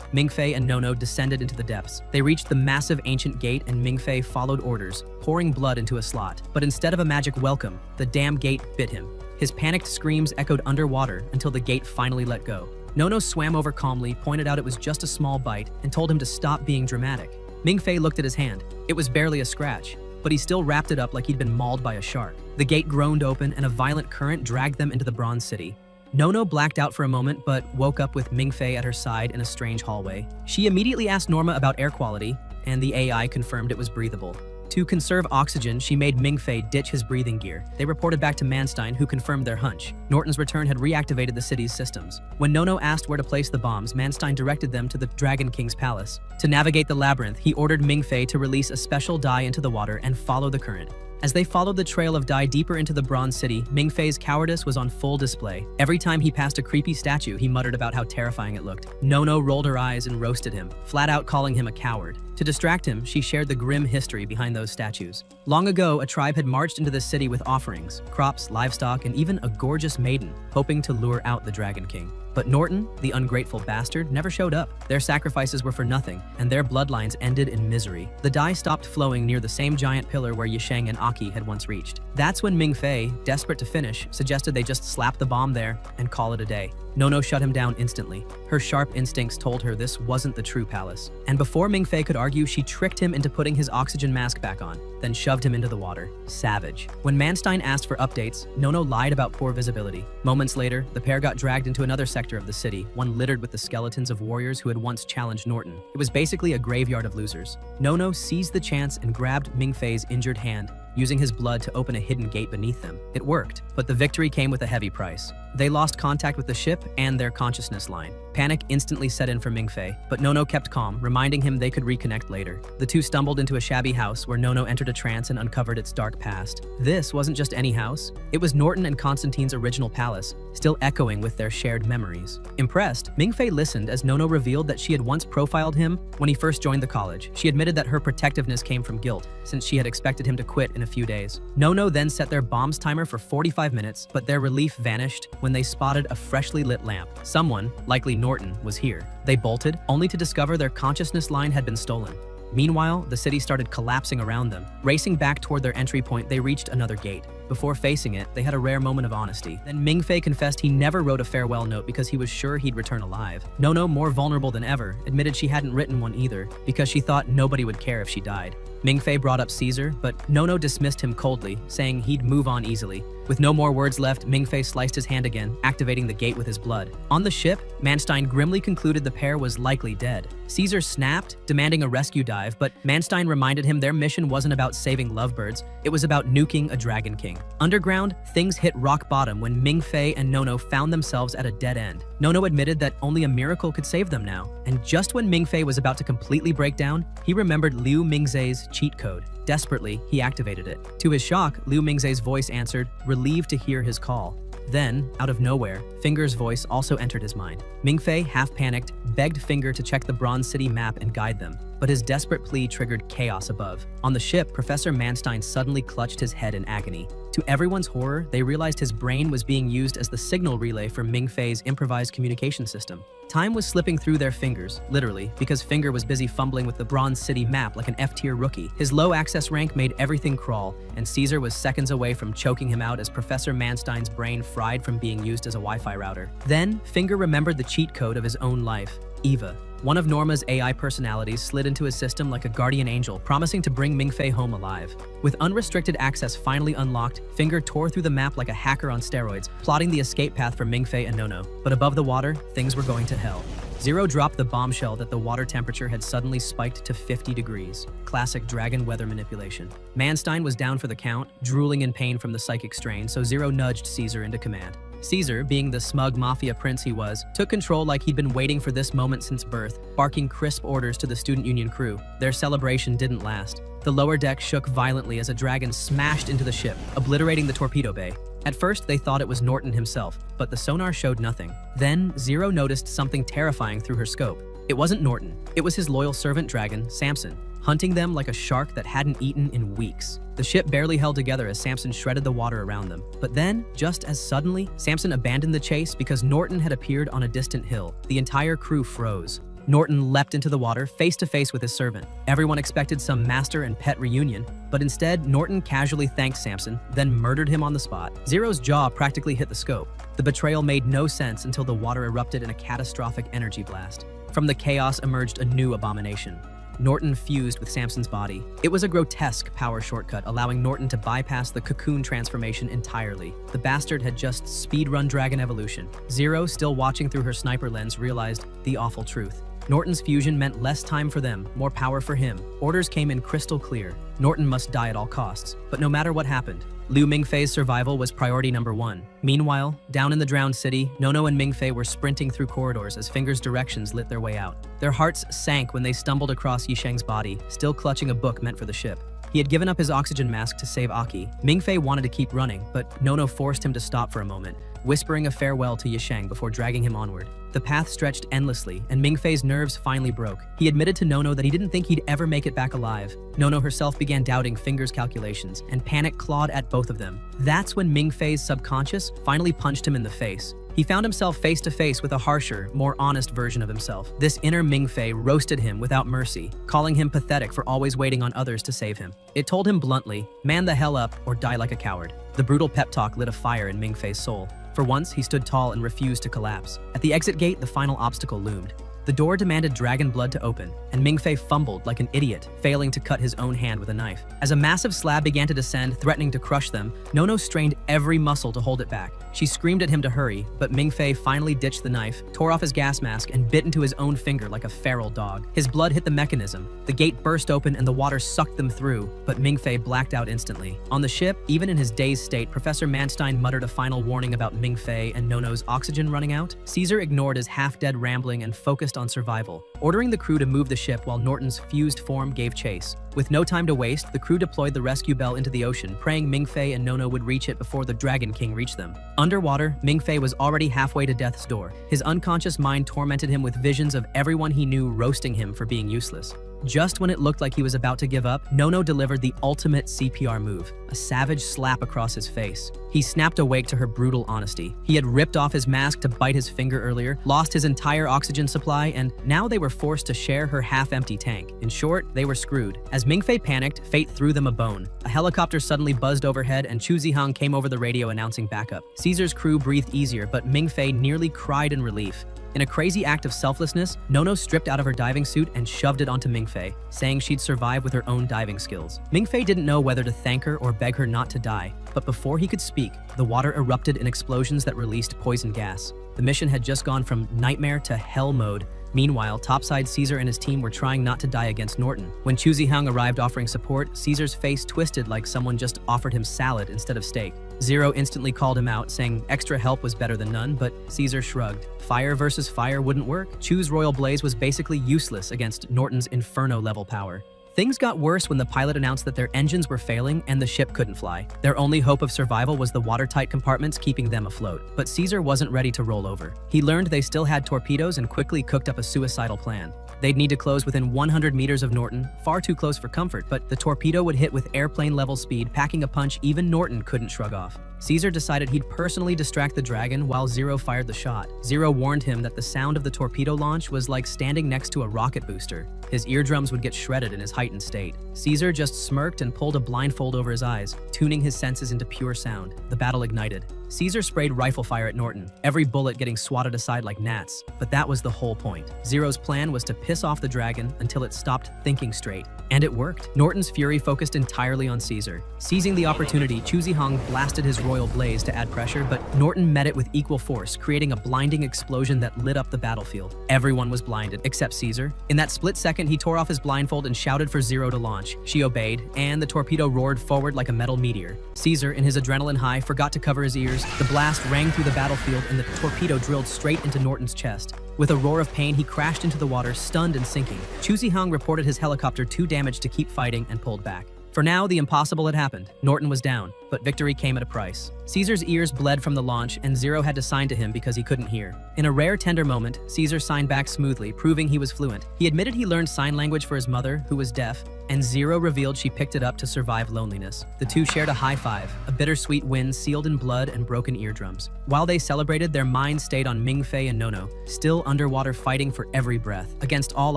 Mingfei and Nono descended into the depths. They reached the massive ancient gate and Mingfei followed orders, pouring blood into a slot. But instead of a magic welcome, the damn gate bit him. His panicked screams echoed underwater until the gate finally let go. Nono swam over calmly, pointed out it was just a small bite, and told him to stop being dramatic. Mingfei looked at his hand. It was barely a scratch, but he still wrapped it up like he'd been mauled by a shark. The gate groaned open and a violent current dragged them into the Bronze City. Nono blacked out for a moment but woke up with Mingfei at her side in a strange hallway. She immediately asked Norma about air quality, and the AI confirmed it was breathable. To conserve oxygen, she made Mingfei ditch his breathing gear. They reported back to Manstein, who confirmed their hunch. Norton's return had reactivated the city's systems. When Nono asked where to place the bombs, Manstein directed them to the Dragon King's palace. To navigate the labyrinth, he ordered Mingfei to release a special dye into the water and follow the current. As they followed the trail of dye deeper into the Bronze City, Mingfei's cowardice was on full display. Every time he passed a creepy statue, he muttered about how terrifying it looked. Nono rolled her eyes and roasted him, flat out calling him a coward. To distract him, she shared the grim history behind those statues. Long ago, a tribe had marched into the city with offerings, crops, livestock, and even a gorgeous maiden, hoping to lure out the Dragon King. But Norton, the ungrateful bastard, never showed up. Their sacrifices were for nothing, and their bloodlines ended in misery. The dye stopped flowing near the same giant pillar where Yisheng and Aki had once reached. That's when Mingfei, desperate to finish, suggested they just slap the bomb there and call it a day. Nono shut him down instantly. Her sharp instincts told her this wasn't the true palace. And before Mingfei could argue, she tricked him into putting his oxygen mask back on, then shoved him into the water. Savage. When Manstein asked for updates, Nono lied about poor visibility. Moments later, the pair got dragged into another sector of the city, one littered with the skeletons of warriors who had once challenged Norton. It was basically a graveyard of losers. Nono seized the chance and grabbed Mingfei's injured hand, using his blood to open a hidden gate beneath them. It worked, but the victory came with a heavy price. They lost contact with the ship and their consciousness line. Panic instantly set in for Mingfei, but Nono kept calm, reminding him they could reconnect later. The two stumbled into a shabby house where Nono entered a trance and uncovered its dark past. This wasn't just any house. It was Norton and Constantine's original palace, still echoing with their shared memories. Impressed, Mingfei listened as Nono revealed that she had once profiled him when he first joined the college. She admitted that her protectiveness came from guilt, since she had expected him to quit in a few days. Nono then set their bombs timer for 45 minutes, but their relief vanished when they spotted a freshly lit lamp. Someone, likely Norton, was here. They bolted, only to discover their consciousness line had been stolen. Meanwhile, the city started collapsing around them. Racing back toward their entry point, they reached another gate. Before facing it, they had a rare moment of honesty. Then Mingfei confessed he never wrote a farewell note because he was sure he'd return alive. Nono, more vulnerable than ever, admitted she hadn't written one either because she thought nobody would care if she died. Mingfei brought up Caesar, but Nono dismissed him coldly, saying he'd move on easily. With no more words left, Mingfei sliced his hand again, activating the gate with his blood. On the ship, Manstein grimly concluded the pair was likely dead. Caesar snapped, demanding a rescue dive, but Manstein reminded him their mission wasn't about saving lovebirds, it was about nuking a Dragon King. Underground, things hit rock bottom when Mingfei and Nono found themselves at a dead end. Nono admitted that only a miracle could save them now, and just when Mingfei was about to completely break down, he remembered Liu Mingzei's cheat code. Desperately, he activated it. To his shock, Liu Mingzei's voice answered, relieved to hear his call. Then, out of nowhere, Finger's voice also entered his mind. Mingfei, half panicked, begged Finger to check the Bronze City map and guide them. but his desperate plea triggered chaos above. On the ship, Professor Manstein suddenly clutched his head in agony. To everyone's horror, they realized his brain was being used as the signal relay for Ming-Fei's improvised communication system. Time was slipping through their fingers, literally, because Finger was busy fumbling with the Bronze City map like an F-tier rookie. His low access rank made everything crawl, and Caesar was seconds away from choking him out as Professor Manstein's brain fried from being used as a Wi-Fi router. Then, Finger remembered the cheat code of his own life, Eva. One of Norma's AI personalities slid into his system like a guardian angel, promising to bring Ming-Fei home alive. With unrestricted access finally unlocked, Finger tore through the map like a hacker on steroids, plotting the escape path for Ming-Fei and Nono. But above the water, things were going to hell. Zero dropped the bombshell that the water temperature had suddenly spiked to 50 degrees. Classic dragon weather manipulation. Manstein was down for the count, drooling in pain from the psychic strain, so Zero nudged Caesar into command. Caesar, being the smug mafia prince he was, took control like he'd been waiting for this moment since birth, barking crisp orders to the student union crew. Their celebration didn't last. The lower deck shook violently as a dragon smashed into the ship, obliterating the torpedo bay. At first, they thought it was Norton himself, but the sonar showed nothing. Then, Zero noticed something terrifying through her scope. It wasn't Norton. It was his loyal servant dragon, Samson, hunting them like a shark that hadn't eaten in weeks. The ship barely held together as Samson shredded the water around them. But then, just as suddenly, Samson abandoned the chase because Norton had appeared on a distant hill. The entire crew froze. Norton leapt into the water, face to face with his servant. Everyone expected some master and pet reunion, but instead, Norton casually thanked Samson, then murdered him on the spot. Zero's jaw practically hit the scope. The betrayal made no sense until the water erupted in a catastrophic energy blast. From the chaos emerged a new abomination. Norton fused with Samson's body. It was a grotesque power shortcut, allowing Norton to bypass the cocoon transformation entirely. The bastard had just speedrun dragon evolution. Zero, still watching through her sniper lens, realized the awful truth. Norton's fusion meant less time for them, more power for him. Orders came in crystal clear. Norton must die at all costs. But no matter what happened, Liu Mingfei's survival was priority number one. Meanwhile, down in the drowned city, Nono and Mingfei were sprinting through corridors as Finger's directions lit their way out. Their hearts sank when they stumbled across Yisheng's body, still clutching a book meant for the ship. He had given up his oxygen mask to save Aki. Mingfei wanted to keep running, but Nono forced him to stop for a moment, whispering a farewell to Yisheng before dragging him onward. The path stretched endlessly, and Mingfei's nerves finally broke. He admitted to Nono that he didn't think he'd ever make it back alive. Nono herself began doubting Finger's calculations, and panic clawed at both of them. That's when Mingfei's subconscious finally punched him in the face. He found himself face to face with a harsher, more honest version of himself. This inner Mingfei roasted him without mercy, calling him pathetic for always waiting on others to save him. It told him bluntly, man the hell up or die like a coward. The brutal pep talk lit a fire in Mingfei's soul. For once, he stood tall and refused to collapse. At the exit gate, the final obstacle loomed. The door demanded dragon blood to open, and Mingfei fumbled like an idiot, failing to cut his own hand with a knife. As a massive slab began to descend, threatening to crush them, Nono strained every muscle to hold it back. She screamed at him to hurry, but Mingfei finally ditched the knife, tore off his gas mask, and bit into his own finger like a feral dog. His blood hit the mechanism. The gate burst open and the water sucked them through, but Mingfei blacked out instantly. On the ship, even in his dazed state, Professor Manstein muttered a final warning about Mingfei and Nono's oxygen running out. Caesar ignored his half-dead rambling and focused on survival, ordering the crew to move the ship while Norton's fused form gave chase. With no time to waste, the crew deployed the rescue bell into the ocean, praying Mingfei and Nono would reach it before the Dragon King reached them. Underwater, Mingfei was already halfway to death's door. His unconscious mind tormented him with visions of everyone he knew roasting him for being useless. Just when it looked like he was about to give up, Nono delivered the ultimate CPR move, a savage slap across his face. He snapped awake to her brutal honesty. He had ripped off his mask to bite his finger earlier, lost his entire oxygen supply, and now they were forced to share her half-empty tank. In short, they were screwed. As Mingfei panicked, fate threw them a bone. A helicopter suddenly buzzed overhead, and Chu Zihang came over the radio announcing backup. Caesar's crew breathed easier, but Mingfei nearly cried in relief. In a crazy act of selflessness, Nono stripped out of her diving suit and shoved it onto Mingfei, saying she'd survive with her own diving skills. Mingfei didn't know whether to thank her or beg her not to die, but before he could speak, the water erupted in explosions that released poison gas. The mission had just gone from nightmare to hell mode. Meanwhile, topside Caesar and his team were trying not to die against Norton. When Chu Zihang arrived offering support, Caesar's face twisted like someone just offered him salad instead of steak. Zero instantly called him out, saying extra help was better than none, but Caesar shrugged. Fire versus fire wouldn't work. Chu's royal blaze was basically useless against Norton's inferno-level power. Things got worse when the pilot announced that their engines were failing and the ship couldn't fly. Their only hope of survival was the watertight compartments keeping them afloat. But Caesar wasn't ready to roll over. He learned they still had torpedoes and quickly cooked up a suicidal plan. They'd need to close within 100 meters of Norton, far too close for comfort, but the torpedo would hit with airplane-level speed, packing a punch even Norton couldn't shrug off. Caesar decided he'd personally distract the Dragon while Zero fired the shot. Zero warned him that the sound of the torpedo launch was like standing next to a rocket booster. His eardrums would get shredded in his heightened state. Caesar just smirked and pulled a blindfold over his eyes, tuning his senses into pure sound. The battle ignited. Caesar sprayed rifle fire at Norton, every bullet getting swatted aside like gnats. But that was the whole point. Zero's plan was to piss off the Dragon until it stopped thinking straight. And it worked. Norton's fury focused entirely on Caesar. Seizing the opportunity, Chu Zihong blasted his royal blaze to add pressure, but Norton met it with equal force, creating a blinding explosion that lit up the battlefield. Everyone was blinded, except Caesar. In that split second, he tore off his blindfold and shouted for Zero to launch. She obeyed, and the torpedo roared forward like a metal meteor. Caesar, in his adrenaline high, forgot to cover his ears. The blast rang through the battlefield, and the torpedo drilled straight into Norton's chest. With a roar of pain, he crashed into the water, stunned and sinking. Chu Zihong reported his helicopter too damaged to keep fighting and pulled back. For now, the impossible had happened. Norton was down, but victory came at a price. Caesar's ears bled from the launch, and Zero had to sign to him because he couldn't hear. In a rare tender moment, Caesar signed back smoothly, proving he was fluent. He admitted he learned sign language for his mother, who was deaf, and Zero revealed she picked it up to survive loneliness. The two shared a high five, a bittersweet win sealed in blood and broken eardrums. While they celebrated, their minds stayed on Mingfei and Nono, still underwater fighting for every breath. Against all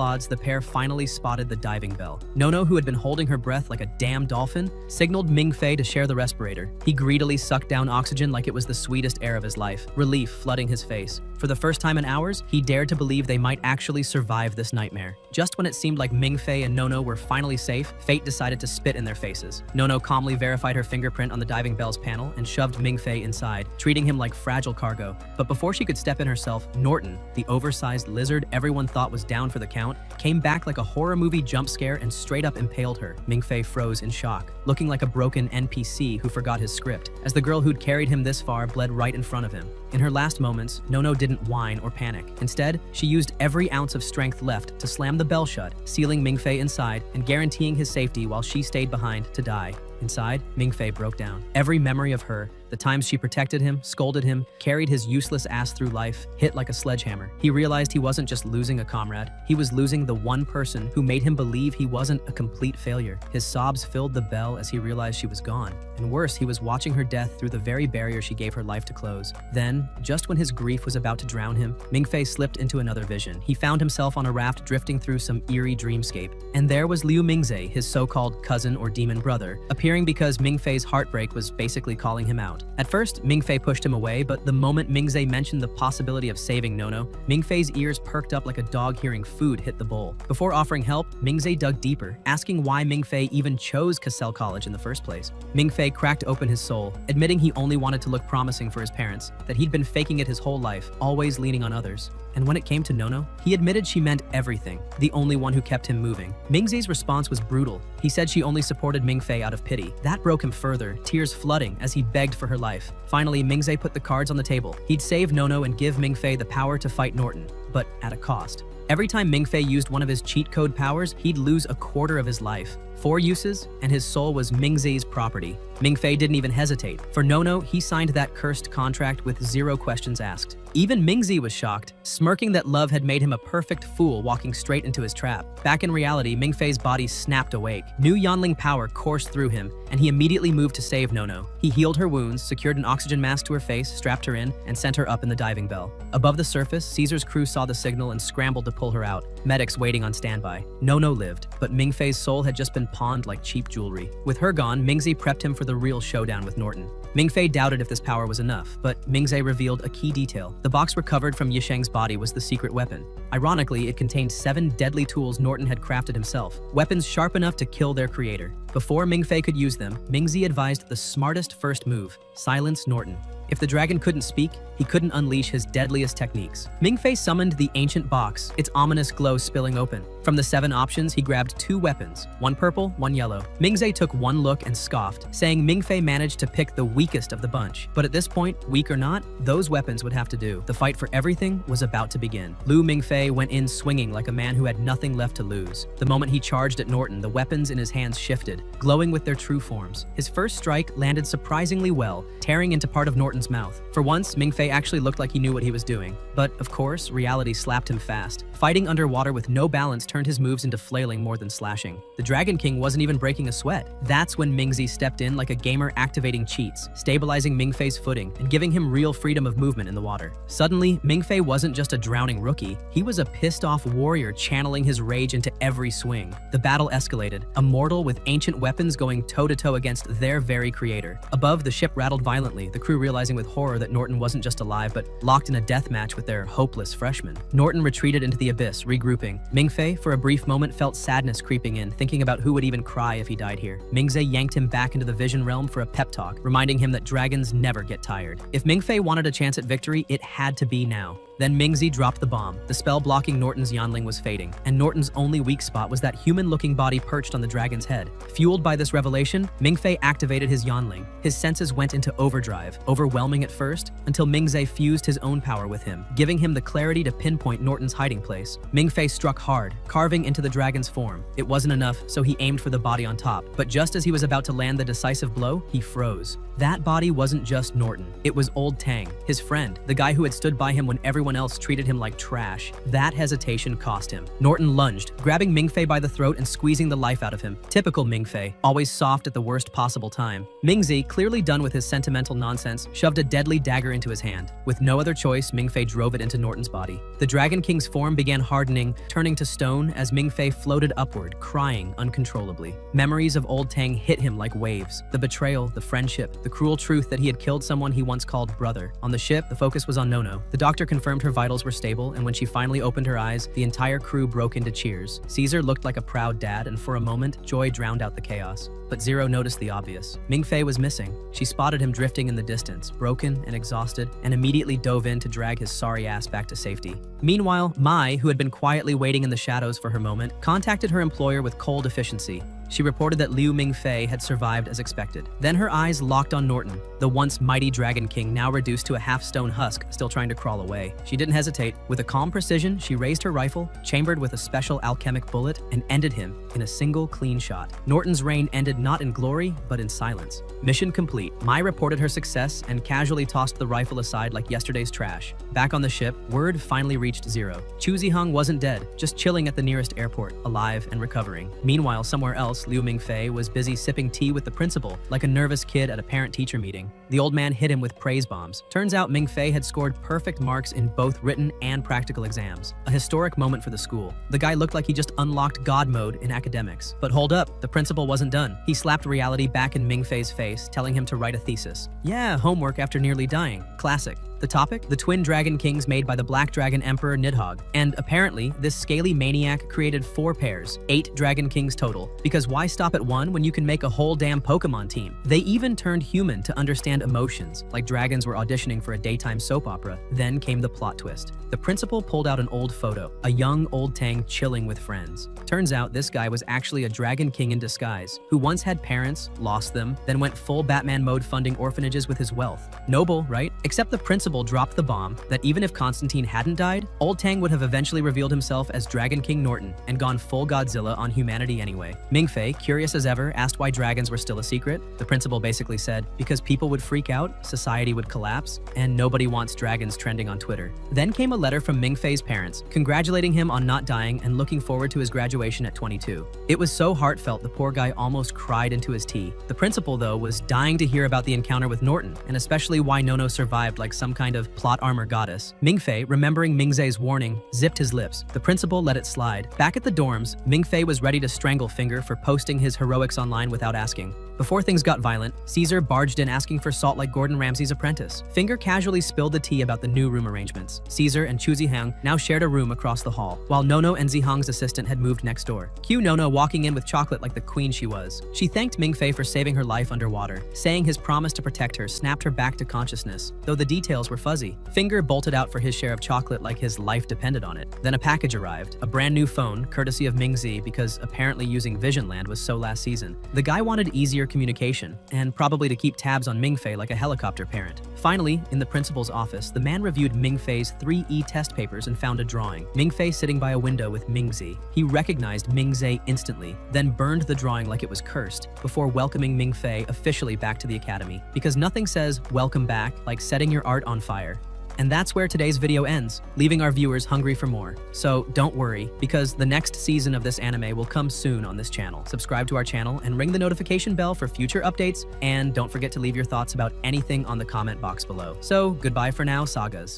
odds, the pair finally spotted the diving bell. Nono, who had been holding her breath like a damn dolphin, signaled Mingfei to share the respirator. He greedily sucked down oxygen like it was the sweetest air of his life, relief flooding his face. For the first time in hours, he dared to believe they might actually survive this nightmare. Just when it seemed like Mingfei and Nono were finally safe, fate decided to spit in their faces. Nono calmly verified her fingerprint on the diving bell's panel and shoved Mingfei inside, treating him like fragile cargo. But before she could step in herself, Norton, the oversized lizard everyone thought was down for the count, came back like a horror movie jump scare and straight up impaled her. Mingfei froze in shock, looking like a broken NPC who forgot his script, as the girl who'd carried him this far bled right in front of him. In her last moments, Nono didn't whine or panic. Instead, she used every ounce of strength left to slam the bell shut, sealing Mingfei inside and guaranteeing his safety while she stayed behind to die. Inside, Mingfei broke down. Every memory of her, the times she protected him, scolded him, carried his useless ass through life, hit like a sledgehammer. He realized he wasn't just losing a comrade, he was losing the one person who made him believe he wasn't a complete failure. His sobs filled the bell as he realized she was gone. And worse, he was watching her death through the very barrier she gave her life to close. Then, just when his grief was about to drown him, Mingfei slipped into another vision. He found himself on a raft drifting through some eerie dreamscape. And there was Liu Mingzhe, his so-called cousin or demon brother, appearing because Mingfei's heartbreak was basically calling him out. At first, Mingfei pushed him away, but the moment Mingzhe mentioned the possibility of saving Nono, Mingfei's ears perked up like a dog hearing food hit the bowl. Before offering help, Mingzhe dug deeper, asking why Mingfei even chose Cassell College in the first place. Mingfei cracked open his soul, admitting he only wanted to look promising for his parents, that he'd been faking it his whole life, always leaning on others. And when it came to Nono, he admitted she meant everything, the only one who kept him moving. Mingzhe's response was brutal. He said she only supported Mingfei out of pity. That broke him further, tears flooding as he begged for her life. Finally, Mingzhe put the cards on the table. He'd save Nono and give Mingfei the power to fight Norton, but at a cost. Every time Mingfei used one of his cheat code powers, he'd lose a quarter of his life. 4 uses, and his soul was Mingzhe's property. Mingfei didn't even hesitate. For Nono, he signed that cursed contract with 0 questions asked. Even Mingzhe was shocked, smirking that love had made him a perfect fool walking straight into his trap. Back in reality, Mingfei's body snapped awake. New Yanling power coursed through him, and he immediately moved to save Nono. He healed her wounds, secured an oxygen mask to her face, strapped her in, and sent her up in the diving bell. Above the surface, Caesar's crew saw the signal and scrambled to pull her out, medics waiting on standby. Nono lived, but Mingfei's soul had just been pawned like cheap jewelry. With her gone, Mingzhe prepped him for the real showdown with Norton. Mingfei doubted if this power was enough, but Mingzhe revealed a key detail. The box recovered from Yisheng's body was the secret weapon. Ironically, it contained 7 deadly tools Norton had crafted himself, weapons sharp enough to kill their creator. Before Mingfei could use them, Mingzhe advised the smartest first move: silence Norton. If the dragon couldn't speak, he couldn't unleash his deadliest techniques. Mingfei summoned the ancient box, its ominous glow spilling open. From the 7 options, he grabbed 2 weapons, one purple, one yellow. Mingzhe took one look and scoffed, saying Mingfei managed to pick the weakest of the bunch. But at this point, weak or not, those weapons would have to do. The fight for everything was about to begin. Liu Mingfei went in swinging like a man who had nothing left to lose. The moment he charged at Norton, the weapons in his hands shifted, glowing with their true forms. His first strike landed surprisingly well, tearing into part of Norton's Norton's mouth. For once, Mingfei actually looked like he knew what he was doing. But, of course, reality slapped him fast. Fighting underwater with no balance turned his moves into flailing more than slashing. The Dragon King wasn't even breaking a sweat. That's when Mingzi stepped in like a gamer activating cheats, stabilizing Mingfei's footing and giving him real freedom of movement in the water. Suddenly, Mingfei wasn't just a drowning rookie, he was a pissed-off warrior channeling his rage into every swing. The battle escalated, a mortal with ancient weapons going toe-to-toe against their very creator. Above, the ship rattled violently, the crew realizing with horror that Norton wasn't just alive but locked in a death match with their hopeless freshman. Norton retreated into the abyss, regrouping. Mingfei, for a brief moment, felt sadness creeping in, thinking about who would even cry if he died here. Mingzei yanked him back into the vision realm for a pep talk, reminding him that dragons never get tired. If Mingfei wanted a chance at victory, it had to be now. Then Mingzi dropped the bomb. The spell blocking Norton's Yanling was fading, and Norton's only weak spot was that human-looking body perched on the dragon's head. Fueled by this revelation, Mingfei activated his Yanling. His senses went into overdrive, overwhelming at first, until Mingzei fused his own power with him, giving him the clarity to pinpoint Norton's hiding place. Mingfei struck hard, carving into the dragon's form. It wasn't enough, so he aimed for the body on top, but just as he was about to land the decisive blow, he froze. That body wasn't just Norton. It was Old Tang, his friend, the guy who had stood by him when everyone else treated him like trash. That hesitation cost him. Norton lunged, grabbing Mingfei by the throat and squeezing the life out of him. Typical Mingfei, always soft at the worst possible time. Mingzi, clearly done with his sentimental nonsense, shoved a deadly dagger into his hand. With no other choice, Mingfei drove it into Norton's body. The Dragon King's form began hardening, turning to stone as Mingfei floated upward, crying uncontrollably. Memories of Old Tang hit him like waves. The betrayal, the friendship, the cruel truth that he had killed someone he once called brother. On the ship, the focus was on Nono. The doctor confirmed her vitals were stable, and when she finally opened her eyes, the entire crew broke into cheers. Caesar looked like a proud dad, and for a moment, joy drowned out the chaos. But Zero noticed the obvious. Mingfei was missing. She spotted him drifting in the distance, broken and exhausted, and immediately dove in to drag his sorry ass back to safety. Meanwhile, Mai, who had been quietly waiting in the shadows for her moment, contacted her employer with cold efficiency. She reported that Liu Mingfei had survived as expected. Then her eyes locked on Norton, the once mighty Dragon King now reduced to a half-stone husk, still trying to crawl away. She didn't hesitate. With a calm precision, she raised her rifle, chambered with a special alchemic bullet, and ended him in a single clean shot. Norton's reign ended not in glory, but in silence. Mission complete. Mai reported her success and casually tossed the rifle aside like yesterday's trash. Back on the ship, word finally reached Zero. Chu Ziheng wasn't dead, just chilling at the nearest airport, alive and recovering. Meanwhile, somewhere else, Liu Mingfei was busy sipping tea with the principal, like a nervous kid at a parent-teacher meeting. The old man hit him with praise bombs. Turns out Mingfei had scored perfect marks in both written and practical exams. A historic moment for the school. The guy looked like he just unlocked God mode in academics. But hold up, the principal wasn't done. He slapped reality back in Mingfei's face, telling him to write a thesis. Yeah, homework after nearly dying. Classic. The topic? The twin dragon kings made by the Black Dragon Emperor Nidhogg. And apparently, this scaly maniac created 4 pairs, 8 dragon kings total. Because why stop at 1 when you can make a whole damn Pokemon team? They even turned human to understand emotions, like dragons were auditioning for a daytime soap opera. Then came the plot twist. The principal pulled out an old photo, a young Old Tang chilling with friends. Turns out this guy was actually a dragon king in disguise, who once had parents, lost them, then went full Batman mode funding orphanages with his wealth. Noble, right? Except the principal dropped the bomb that even if Constantine hadn't died, Old Tang would have eventually revealed himself as Dragon King Norton and gone full Godzilla on humanity anyway. Mingfei, curious as ever, asked why dragons were still a secret. The principal basically said, because people would freak out, society would collapse, and nobody wants dragons trending on Twitter. Then came a letter from Mingfei's parents, congratulating him on not dying and looking forward to his graduation at 22. It was so heartfelt the poor guy almost cried into his tea. The principal, though, was dying to hear about the encounter with Norton, and especially why Nono survived like some kind of plot armor goddess. Mingfei, remembering Mingzei's warning, zipped his lips. The principal let it slide. Back at the dorms, Mingfei was ready to strangle Finger for posting his heroics online without asking. Before things got violent, Caesar barged in asking for salt like Gordon Ramsay's apprentice. Finger casually spilled the tea about the new room arrangements. Caesar and Chu Ziheng now shared a room across the hall, while Nono and Ziheng's assistant had moved next door. Cue Nono walking in with chocolate like the queen she was. She thanked Mingfei for saving her life underwater, saying his promise to protect her snapped her back to consciousness, though the details were fuzzy. Finger bolted out for his share of chocolate like his life depended on it. Then a package arrived, a brand new phone, courtesy of Mingzi because apparently using Vision Land was so last season. The guy wanted easier communication, and probably to keep tabs on Mingfei like a helicopter parent. Finally, in the principal's office, the man reviewed Mingfei's 3E test papers and found a drawing. Mingfei sitting by a window with Mingzi. He recognized Mingzei instantly, then burned the drawing like it was cursed, before welcoming Mingfei officially back to the academy. Because nothing says welcome back like setting your art on fire. And that's where today's video ends, leaving our viewers hungry for more. So don't worry, because the next season of this anime will come soon on this channel. Subscribe to our channel and ring the notification bell for future updates, and don't forget to leave your thoughts about anything on the comment box below. So goodbye for now, Sagas.